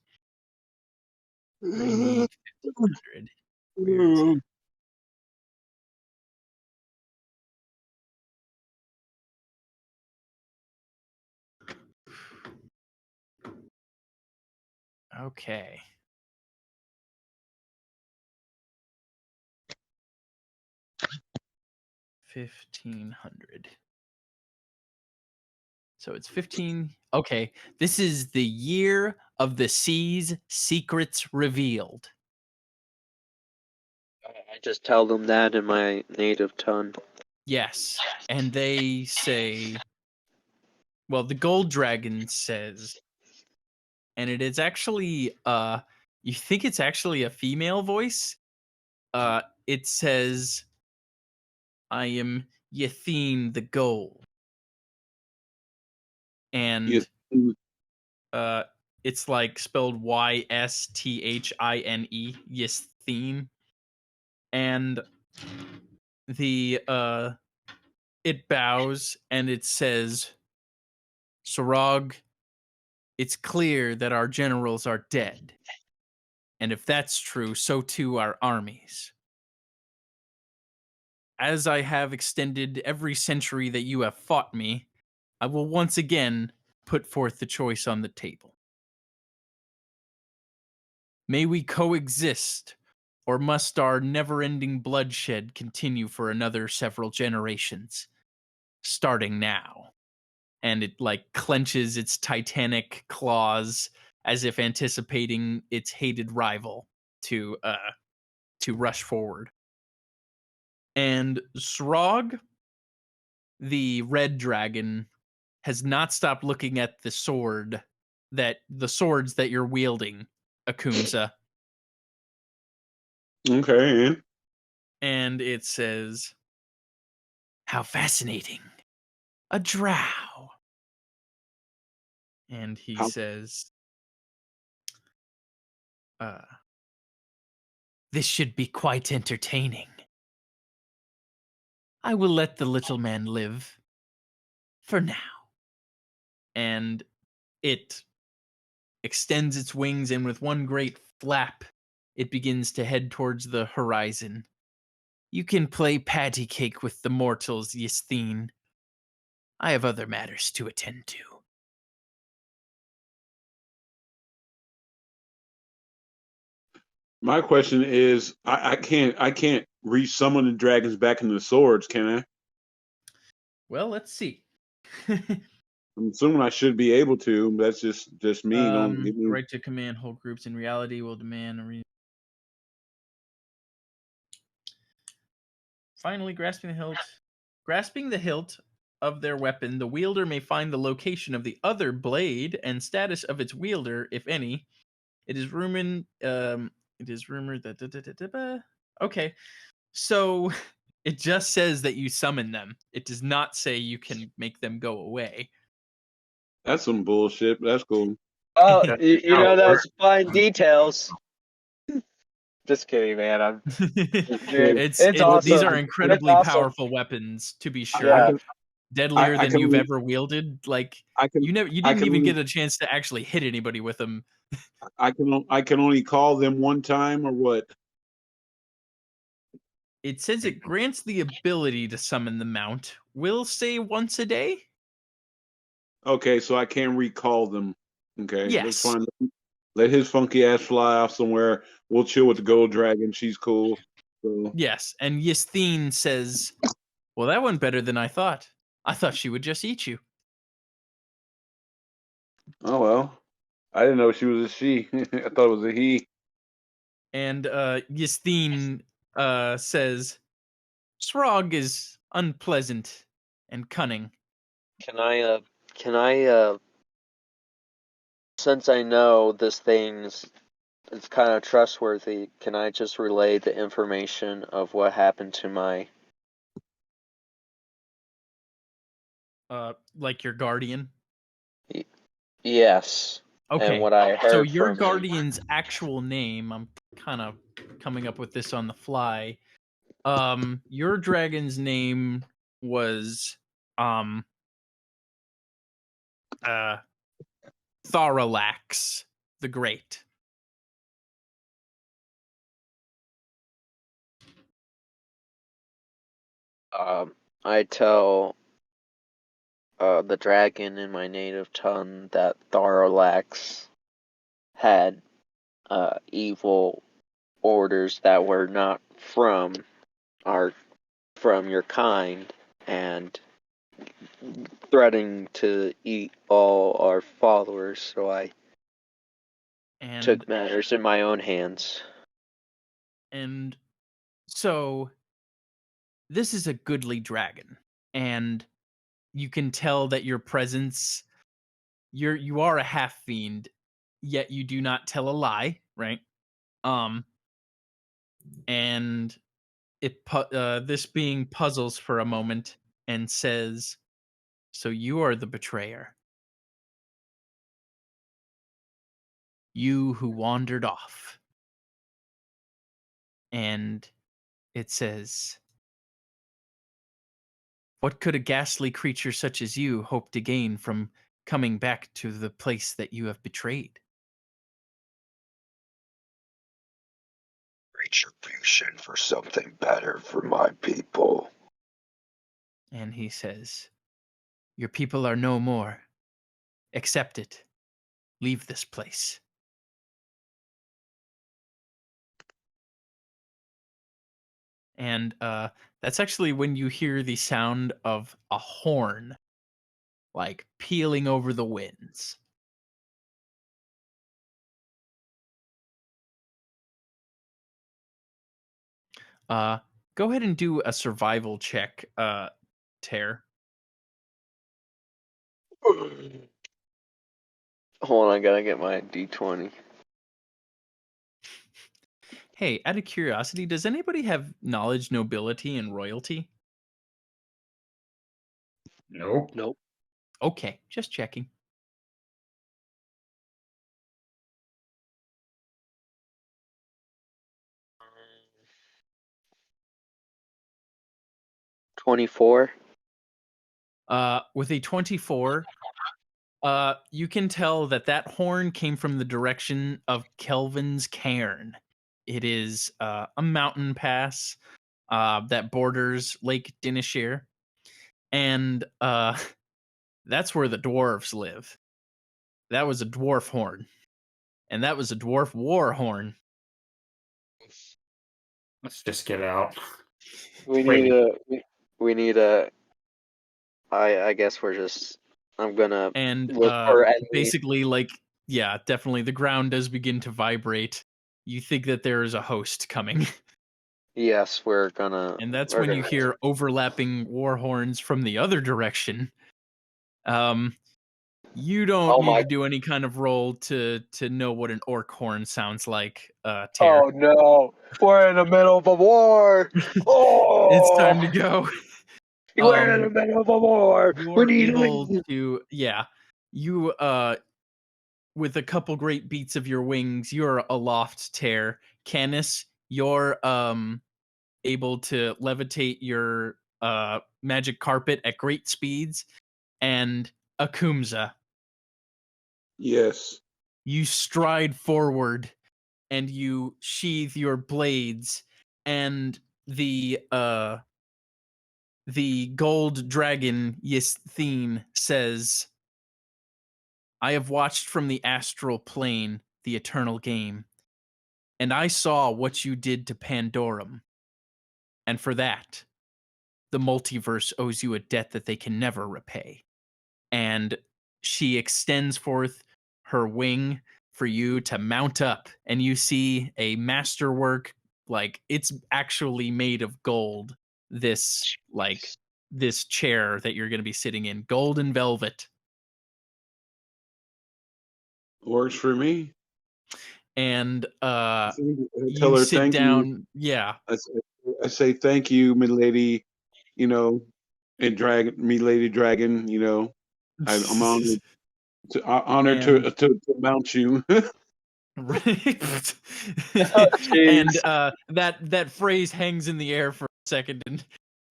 I need 1500. Where is it? Okay. $1,500. So it's 15. Okay. This is the year of the sea's secrets revealed. I just tell them that in my native tongue. Yes. And they say, well, the gold dragon says, and it is actually You think it's actually a female voice. It says, "I am Ythine the Gold," You, and it's like spelled Ysthine, Ythine, and the it bows and it says, "Sorog, it's clear that our generals are dead. And if that's true, so too our armies. As I have extended every century that you have fought me, I will once again put forth the choice on the table. May we coexist, or must our never-ending bloodshed continue for another several generations, starting now?" And it like clenches its titanic claws as if anticipating its hated rival to rush forward. And Srog, the red dragon, has not stopped looking at the swords that you're wielding, Akumsa. okay. And it says, "How fascinating. A drow." And he How, says, "This should be quite entertaining. I will let the little man live. For now." And it extends its wings, and with one great flap, it begins to head towards the horizon. "You can play patty cake with the mortals, Yisthine. I have other matters to attend to." my question is, I can't resummon the dragons back into the swords, can I? Well, let's see. I'm assuming I should be able to. But that's just me. Don't give The me. right to command whole groups in reality will demand finally grasping the hilt of their weapon, the wielder may find the location of the other blade and status of its wielder, if any. It is rumored that okay. So it just says that you summon them. It does not say you can make them go away. That's some bullshit. But that's cool. Oh, That's you how know it works. those fine details. Just kidding, man. I'm dude. It's These awesome. are It's incredibly awesome. powerful weapons, to be I, sure. I Yeah. can. Deadlier I than can you've only. ever wielded. Like I can. you I didn't can even only. get a chance to actually hit anybody with them. I can only call them one time, or what? It says it grants the ability to summon the mount. Will say once a day. Okay, so I can recall them. Okay, that's Yes. fine. Let his funky ass fly off somewhere. We'll chill with the gold dragon. She's cool. So, Yes. And Yisthine says, "Well, that went better than I thought. I thought she would just eat you." oh well. I didn't know she was a she. I thought it was a he. And Yisthine says, "Srog is unpleasant and cunning." Can I since I know this thing's it's kind of trustworthy, can I just relay the information of what happened to my Like your guardian. yes, and Okay. what I So heard your from him? guardian's actual name, I'm kind of coming up with this on the fly. Your dragon's name was um uh Tharalax the Great. I tell the dragon in my native tongue that Tharalax had evil orders that were not our from your kind, and threatening to eat all our followers, so I And took matters in my own hands. and so this is a goodly dragon, and you can tell that your presence, you are a half fiend, yet you do not tell a lie, right? And this being puzzles for a moment and says, "So you are the betrayer. You who wandered off." And it says, "What could a ghastly creature such as you hope to gain from coming back to the place that you have betrayed?" Retribution for something better for my people. And he says, "Your people are no more. Accept it. Leave this place." And that's actually when you hear the sound of a horn, like peeling over the winds. Go ahead and do a survival check, Tear. Hold on, I gotta get my D20. Hey, out of curiosity, does anybody have knowledge, nobility, and royalty? Nope. Nope. Okay, just checking. $24. With a 24, you can tell that horn came from the direction of Kelvin's Cairn. It is a mountain pass that borders Lake Dinishir, and that's where the dwarves live. That was a dwarf horn, and that was a dwarf war horn. Let's just get out. We Wait. need a. We need a. I guess we're just. I'm gonna And look for enemies. basically, like, yeah, definitely, the ground does begin to vibrate. You think that there is a host coming. Yes, we're gonna. And that's we're when you gonna- hear overlapping war horns from the other direction. You don't Oh need my- to do any kind of roll to know what an orc horn sounds like, Tear. Oh no! We're in the middle of a war. Oh, It's time to go. We're in the middle of a war. We You're need able to. to, yeah. You with a couple great beats of your wings, you're aloft, Tear. Canis, you're able to levitate your magic carpet at great speeds, and Akumza, Yes. you stride forward and you sheathe your blades, and the gold dragon Yisthine says, "I have watched from the astral plane the eternal game, and I saw what you did to Pandorum. And for that, the multiverse owes you a debt that they can never repay." And she extends forth her wing for you to mount up, and you see a masterwork, like it's actually made of gold. This chair that you're going to be sitting in, gold and velvet. Works for me. And Tell you her sit thank down. you. Yeah. I say thank you, milady. You know, and milady dragon. You know, I'm honored And- to mount you. Right. jeez. And that phrase hangs in the air for a second, and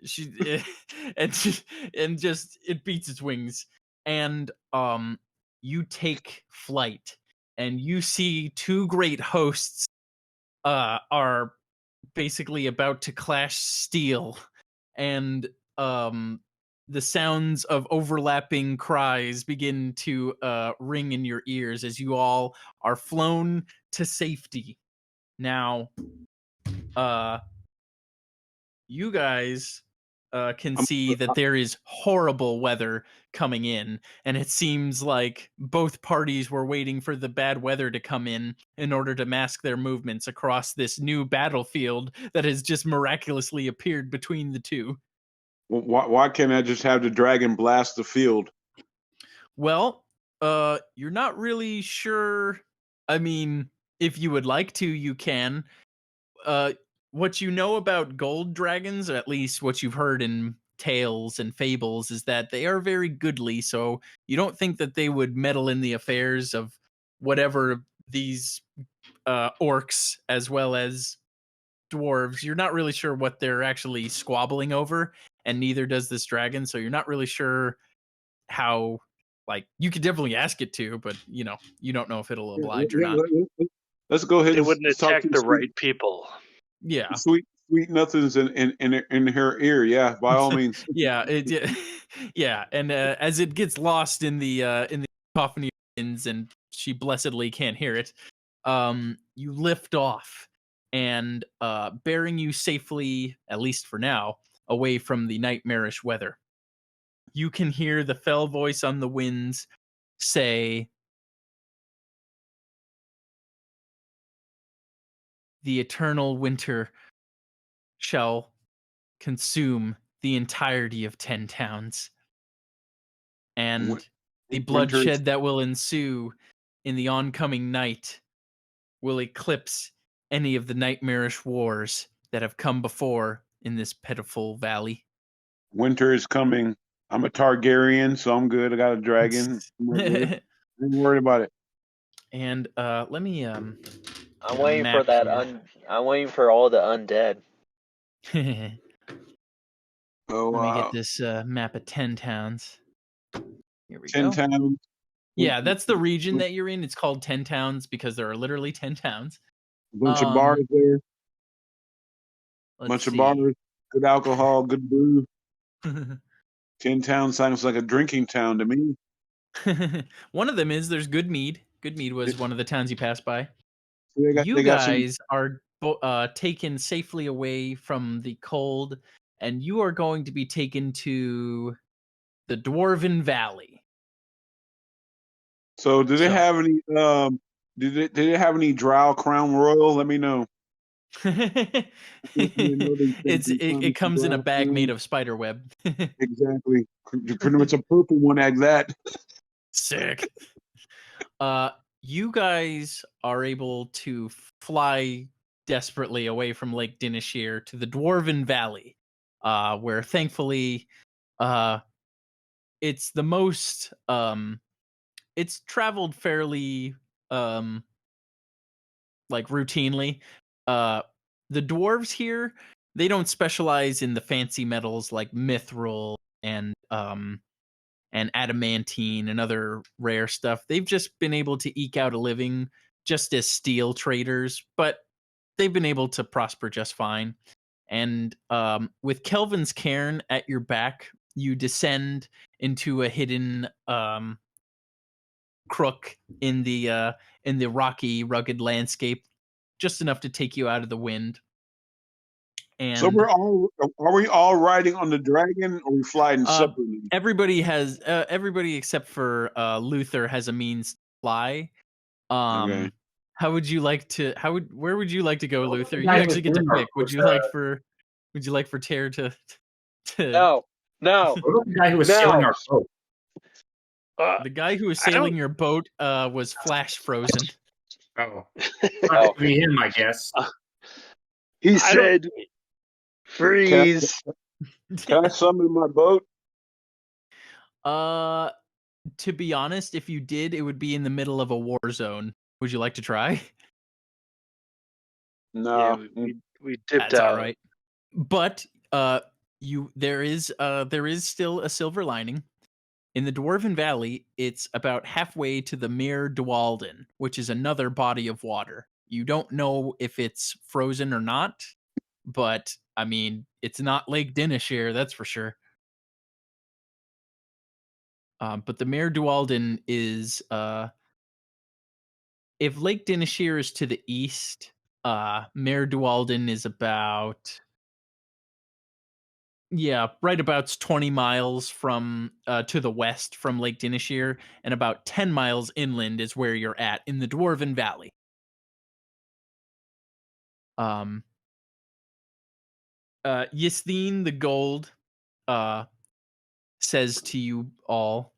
she and just it beats its wings, and you take flight, and you see two great hosts are basically about to clash steel, and the sounds of overlapping cries begin to ring in your ears as you all are flown to safety. Now, you guys can see that there is horrible weather coming in, and it seems like both parties were waiting for the bad weather to come in order to mask their movements across this new battlefield that has just miraculously appeared between the two. Why can't I just have the dragon blast the field? Well, you're not really sure. I mean, if you would like to, you can. What you know about gold dragons, or at least what you've heard in tales and fables, is that they are very goodly. So you don't think that they would meddle in the affairs of whatever these orcs as well as dwarves. You're not really sure what they're actually squabbling over, and neither does this dragon. So you're not really sure how. Like, you could definitely ask it to, but you don't know if it'll oblige or not. Let's go ahead They and wouldn't talk attack to the right people. Yeah. sweet nothings in her ear. Yeah, by all means. Yeah, yeah, and as it gets lost in the cacophony of winds, and she blessedly can't hear it, you lift off, and bearing you safely, at least for now, away from the nightmarish weather. You can hear the fell voice on the winds say, "The eternal winter shall consume the entirety of 10 towns, and the Winter is bloodshed that will ensue in the oncoming night will eclipse any of the nightmarish wars that have come before in this pitiful valley." winter is coming. I'm a Targaryen, so I'm good. I got a dragon. I'm good. Don't worry about it. And let me I'm get a waiting for map that. here. I'm waiting for all the undead. Let Oh me wow. get this map of 10 towns. Here we 10 go. towns. Yeah, that's the region that you're in. It's called 10 towns because there are literally 10 towns. A bunch of bars there. Let's Bunch of see. bars. Good alcohol. Good brew. 10 towns sounds like a drinking town to me. One of them is there's Good Mead. Good Mead was one of the towns you passed by. They got some. Guys are taken safely away from the cold, and you are going to be taken to the Dwarven Valley. So, do they So- have any? Did they have any Drow Crown Royal? Let me know. it comes in a bag made of spider web. Exactly. Pretty much a purple one like that. Sick. You guys are able to fly desperately away from Lake Dinishir to the Dwarven Valley, where thankfully, it's the most it's traveled fairly like routinely. The dwarves here, they don't specialize in the fancy metals like mithril and adamantine and other rare stuff. They've just been able to eke out a living just as steel traders, but they've been able to prosper just fine. And with Kelvin's cairn at your back, you descend into a hidden crook in the rocky, rugged landscape, just enough to take you out of the wind. And So are we all riding on the dragon, or are we flying separately? everybody except for Luther has a means to fly. Okay. How would you like to? Where would you like to go, Luther? You guy actually get to was pick. Would you like for Tear to? No. What about the guy who was No. sailing our boat? The guy who was I don't- sailing your boat was flash frozen. Oh, not to be him, I guess. He I said, Freeze. "Can I summon my boat?" To be honest, if you did, it would be in the middle of a war zone. Would you like to try? No. Yeah, we dipped That's out. all right. But there is still a silver lining. In the Dwarven Valley, it's about halfway to the Mere Dwalden, which is another body of water. You don't know if it's frozen or not, but I mean, it's not Lake Dinishir, that's for sure. But the Mere Dwalden is if Lake Dinishir is to the east, Mere Dwalden is about right about 20 miles from to the west from Lake Dinishir, and about 10 miles inland is where you're at in the Dwarven Valley. Yisthine the Gold says to you all,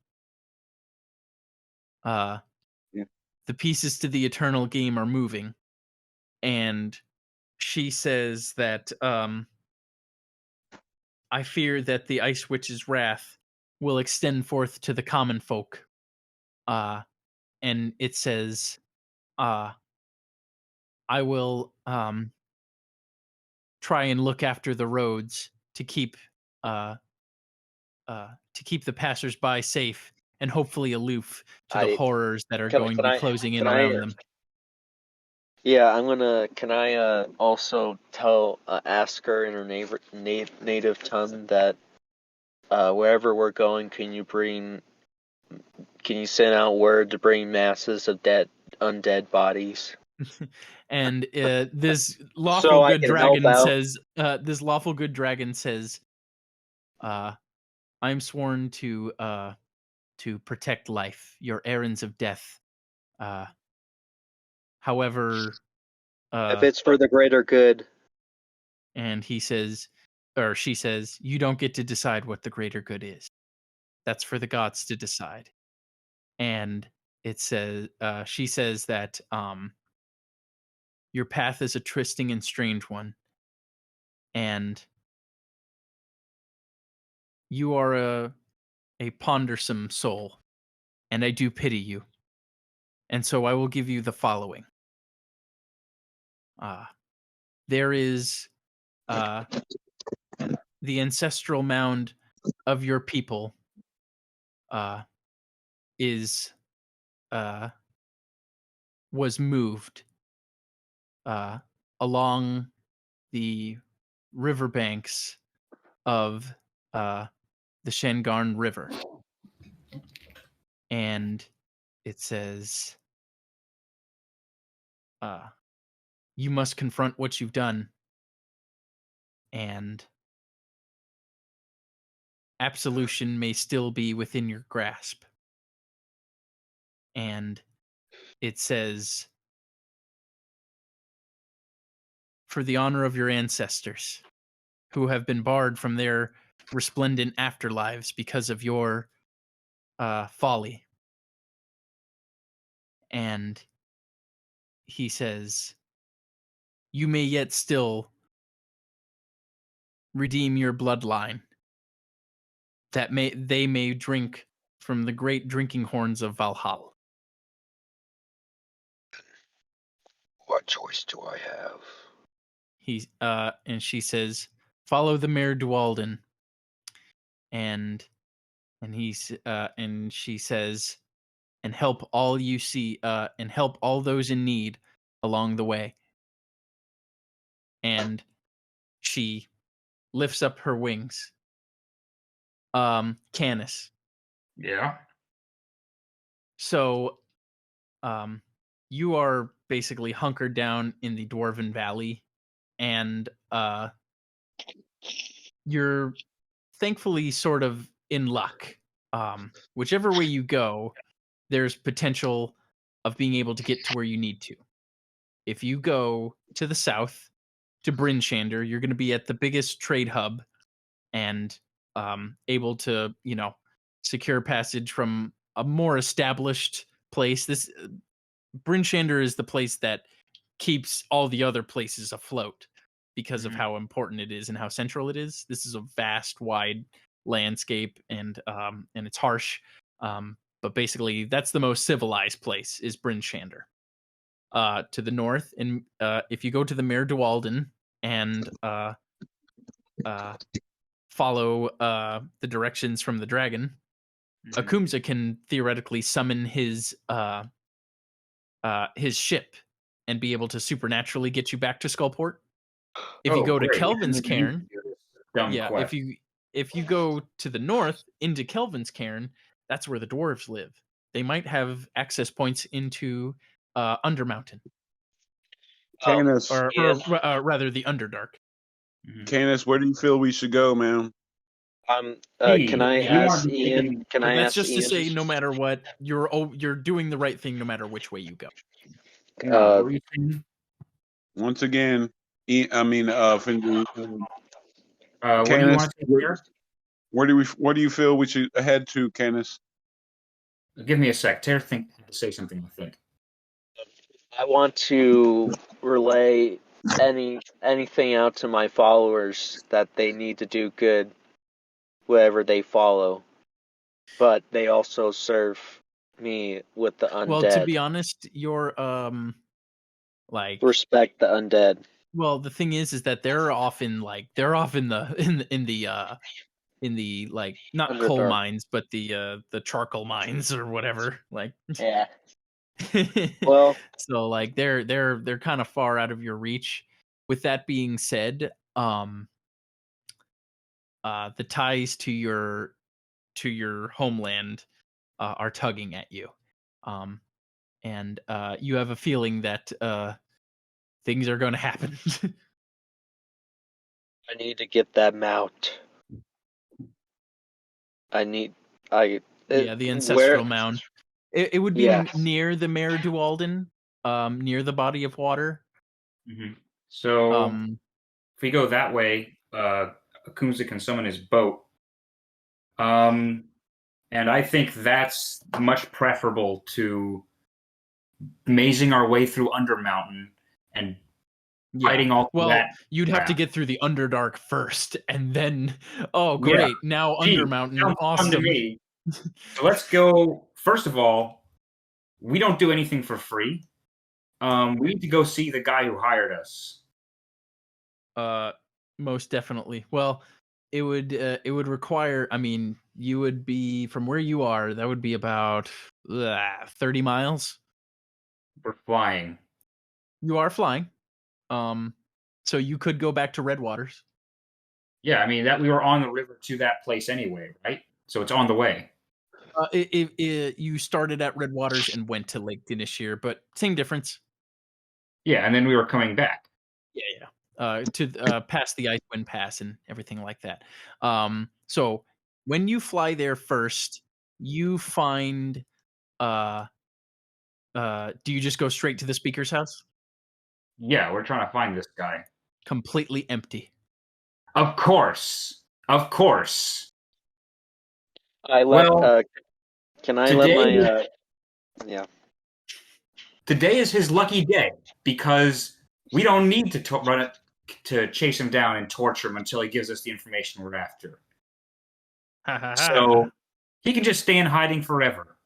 Yeah. the pieces to the eternal game are moving, and she says that I fear that the Ice Witch's wrath will extend forth to the common folk. And it says, I will try and look after the roads to keep the passersby safe and hopefully aloof to the horrors that are going to be closing in around them. Yeah, I'm gonna. Can I also ask her in her native tongue that wherever we're going, can you send out word to bring masses of undead bodies? And this lawful So I good can help dragon out. says, I'm sworn to protect life, your errands of death. However, If it's for the greater good. and he says, or she says, you don't get to decide what the greater good is. That's for the gods to decide. And it says, she says that your path is a twisting and strange one, and you are a pondersome soul, and I do pity you. And so I will give you the following. There is the ancestral mound of your people was moved along the riverbanks of the Shengarn River. And it says, you must confront what you've done, and absolution may still be within your grasp. And it says, for the honor of your ancestors, who have been barred from their resplendent afterlives because of your folly. And he says, you may yet still redeem your bloodline, that they may drink from the great drinking horns of Valhalla. What choice do I have? And she says, follow the Mare Dualden. And she says, and help all you see, and help all those in need along the way. And she lifts up her wings. Canis. Yeah. So, you are basically hunkered down in the Dwarven Valley, and you're thankfully sort of in luck. Whichever way you go, there's potential of being able to get to where you need to. If you go to the south, to Bryn Shander, you're going to be at the biggest trade hub and able to, secure passage from a more established place. This Bryn Shander is the place that keeps all the other places afloat because of how important it is and how central it is. This is a vast, wide landscape, and it's harsh. But basically, that's the most civilized place is Bryn Shander. To the north, and if you go to the Mare Dualden and follow the directions from the dragon, Akumsa can theoretically summon his ship and be able to supernaturally get you back to Skullport. If you go to Kelvin's Cairn, if you go to the north into Kelvin's Cairn, that's where the dwarves live. They might have access points into Undermountain. Canis, or rather the Underdark. Canis, where do you feel we should go, man? Can I ask Ian? That's just to say, no matter what, you're doing the right thing, no matter which way you go. Once again, Findu. What do you want to say here? Where do you feel we should head to, Canis? Give me a sec. Tara to say something, I think. I want to relay anything out to my followers that they need to do good wherever they follow, but they also serve me with the undead. Well, to be honest, you're like respect the undead. well, the thing is that they're often like they're off in the like not coal Underdark. mines, but the charcoal mines or whatever. Like Yeah. Well, so like they're kind of far out of your reach. With that being said, the ties to your homeland are tugging at you. And you have a feeling that things are going to happen. I need to get that mount. Yeah, the ancestral mound. It would be Yeah. near the Mare Dualden, near the body of water. Mm-hmm. So if we go that way, Akumsa can summon his boat. And I think that's much preferable to mazing our way through Undermountain and fighting all well, that. You'd have to get through the Underdark first, and then great, now Gee, Undermountain, sounds fun awesome. to me. So let's go. First of all, we don't do anything for free. We need to go see the guy who hired us. Most definitely. Well, it would require. I mean, you would be from where you are. That would be about 30 miles. We're flying. You are flying. So you could go back to Redwaters. Yeah, I mean that we were on the river to that place anyway, right? So it's on the way. You started at Redwaters and went to Lake Dinishir, but same difference. Yeah, and then we were coming back. Yeah. To past the Icewind Pass and everything like that. So when you fly there first, you find do you just go straight to the speaker's house? Yeah, we're trying to find this guy. Completely empty. Of course. Of course. I let. Well, Can I let today- my? Yeah. Today is his lucky day because we don't need to chase him down and torture him until he gives us the information we're after. So he can just stay in hiding forever.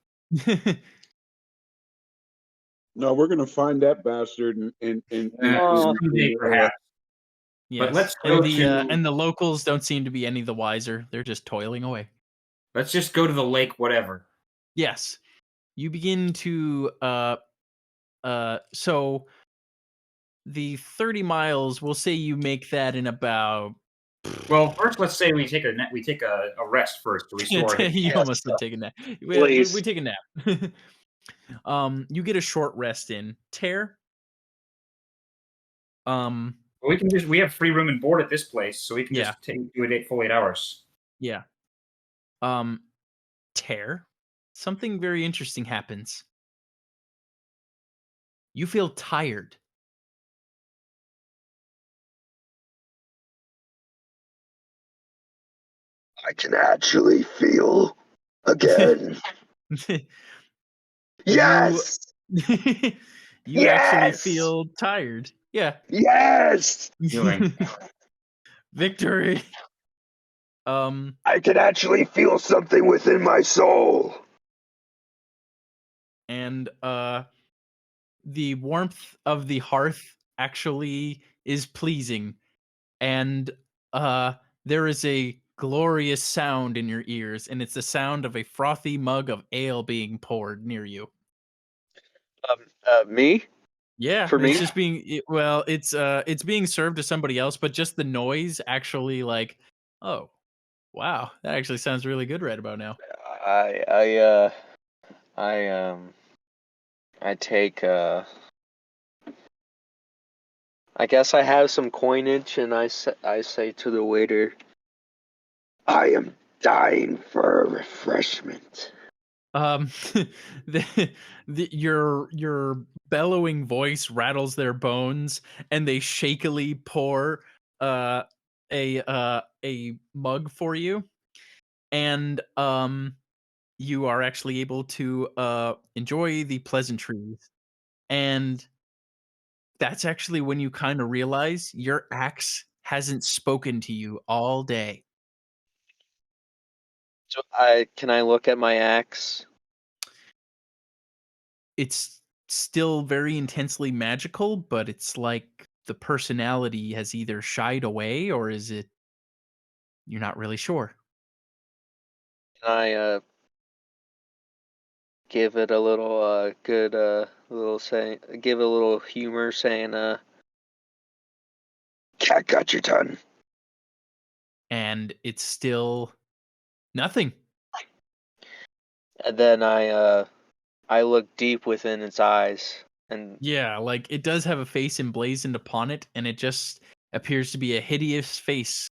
No, we're gonna find that bastard Someday, perhaps. Yes. But let's go and the locals don't seem to be any the wiser. They're just toiling away. Let's just go to the lake, whatever. Yes. You begin to so the 30 miles, we'll say you make that in about Well, first let's say we take a rest first to restore him. you almost said take a nap. We take a nap. You get a short rest in. Tear. We have free room and board at this place, so we can just do a full 8 hours. Yeah. Tear. Something very interesting happens. You feel tired. I can actually feel again. Yes! You actually feel tired. Yeah. Yes! Feeling. Victory. I can actually feel something within my soul. And the warmth of the hearth actually is pleasing. And there is a glorious sound in your ears, and it's the sound of a frothy mug of ale being poured near you. Me? Yeah, For me? it's just it's being served to somebody else, but just the noise actually like, oh, wow, that actually sounds really good right about now. I take I guess I have some coinage, and I say to the waiter, I am dying for a refreshment. Your bellowing voice rattles their bones, and they shakily pour a mug for you, and you are actually able to enjoy the pleasantries. And that's actually when you kind of realize your axe hasn't spoken to you all day. So can I look at my axe? It's still very intensely magical, but it's like the personality has either shied away or is it you're not really sure. Can I give it a little good little saying, give it a little humor saying Cat got your tongue. And it's still nothing. and then I look deep within its eyes and Yeah, like it does have a face emblazoned upon it, and it just appears to be a hideous face,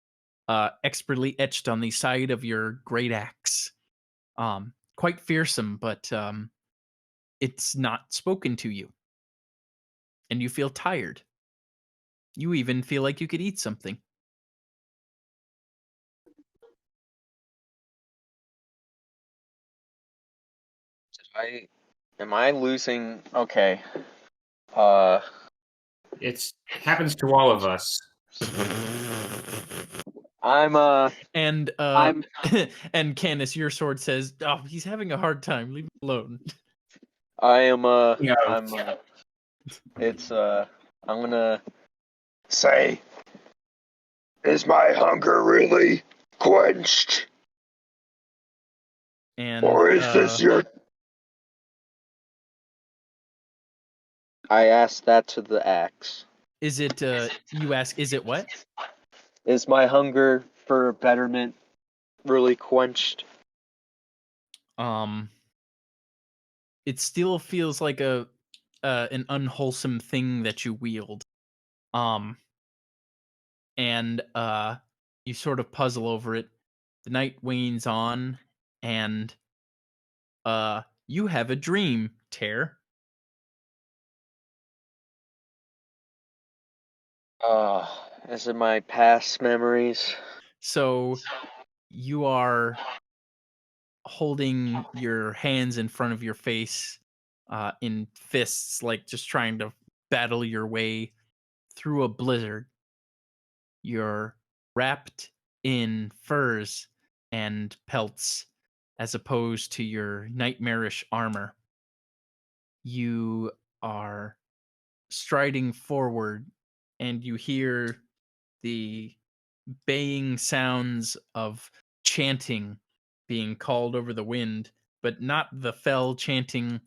expertly etched on the side of your great axe. Quite fearsome, but it's not spoken to you, and you feel tired. You even feel like you could eat something. am I losing? Okay. Uh, It happens to all of us. I'm And I'm and Candace, your sword says, "Oh, he's having a hard time. Leave him alone." I am Yeah. it's I'm gonna Say, is my hunger really quenched? And Or is this your... I ask that to the axe. is it? You ask, is it what? Is my hunger for betterment really quenched? It still feels like an unwholesome thing that you wield. And you sort of puzzle over it. The night wanes on, and you have a dream, Tear. Is it my past memories? So you are holding your hands in front of your face, in fists, like just trying to battle your way through a blizzard. You're wrapped in furs and pelts as opposed to your nightmarish armor. You are striding forward and you hear the baying sounds of chanting being called over the wind, but not the fell chanting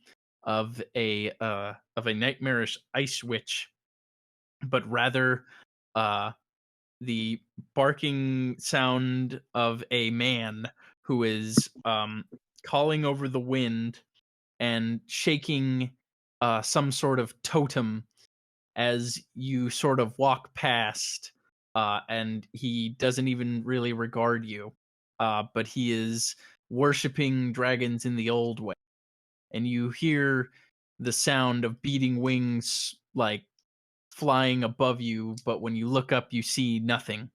of a nightmarish ice witch, but rather uh the barking sound of a man who is calling over the wind and shaking some sort of totem as you sort of walk past, and he doesn't even really regard you, but he is worshiping dragons in the old way. And you hear the sound of beating wings like flying above you, but when you look up, you see nothing.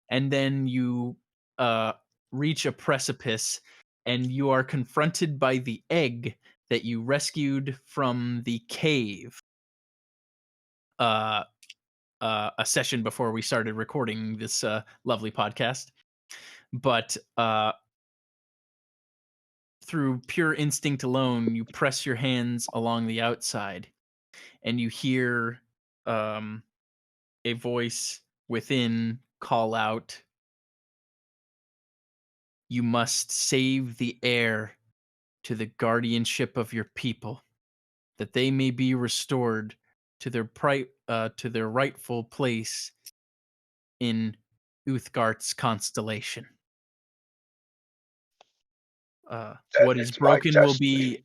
And then you uh, reach a precipice, and you are confronted by the egg that you rescued from the cave. Uh, a session before we started recording this lovely podcast. But through pure instinct alone, you press your hands along the outside, and you hear a voice within call out, "You must save the heir to the guardianship of your people, that they may be restored to their rightful place in Uthgart's constellation. What is It's my broken will destiny.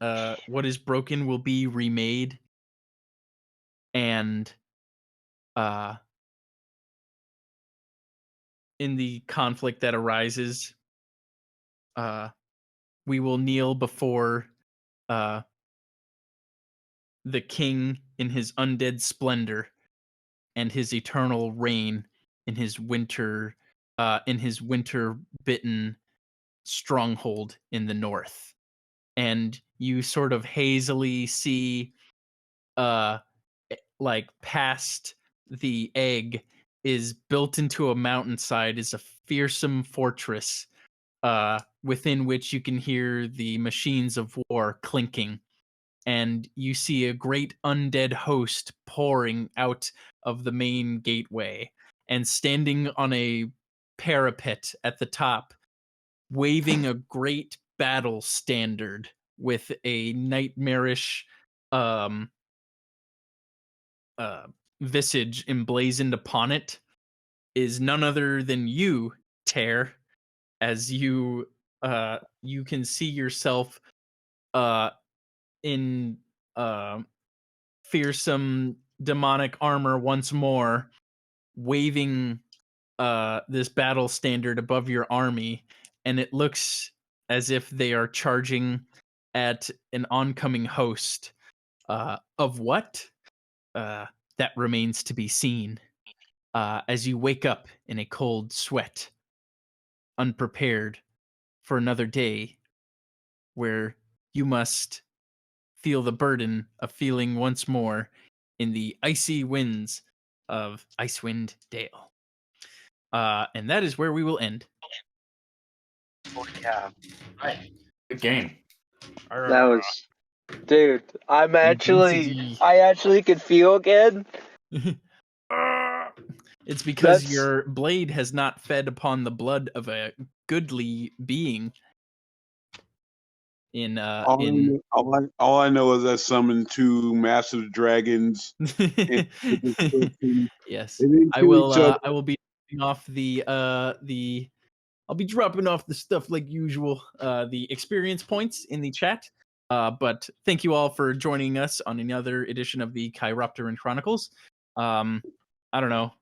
be remade, and in the conflict that arises, we will kneel before the king in his undead splendor and his eternal reign in his winter bitten stronghold in the north." And you sort of hazily see like past the egg is built into a mountainside is a fearsome fortress within which you can hear the machines of war clinking, and you see a great undead host pouring out of the main gateway, and standing on a parapet at the top, waving a great battle standard with a nightmarish um visage emblazoned upon it, is none other than you, Tear, as you can see yourself uh in fearsome demonic armor once more, waving this battle standard above your army, and it looks as if they are charging at an oncoming host. Of what? That remains to be seen. As you wake up in a cold sweat, unprepared for another day where you must feel the burden of feeling once more in the icy winds of Icewind Dale. And that is where we will end. Yeah. Right. Good game. That was, dude. I Intensity. actually could feel again. It's because That's- your blade has not fed upon the blood of a goodly being. All I know is I summoned 2 massive dragons. Yes, They didn't I kill will. each other. I will be dropping off the. I'll be dropping off the stuff like usual. The experience points in the chat. But thank you all for joining us on another edition of the Chiropteran Chronicles. I don't know.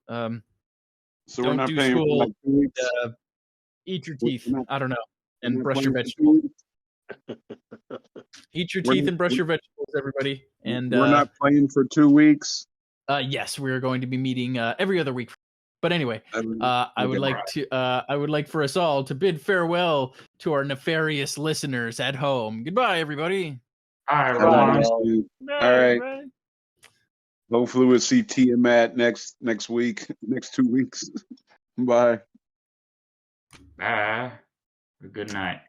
So Don't we're not do paying for school. like 2 weeks. Eat your We're teeth. not- I don't know, we're and not brush your playing for 2 vegetables. weeks. Eat your We're teeth not- and brush your vegetables, everybody. And we're not playing for 2 weeks. yes, we're going to be meeting every other week. But anyway, I would like for us all to bid farewell to our nefarious listeners at home. Goodbye, everybody. Hi, Have a everyone. nice Bye. day. Bye, All right. everybody. Hopefully we'll see T and Matt next week, next 2 weeks. Bye. Bye. Good night.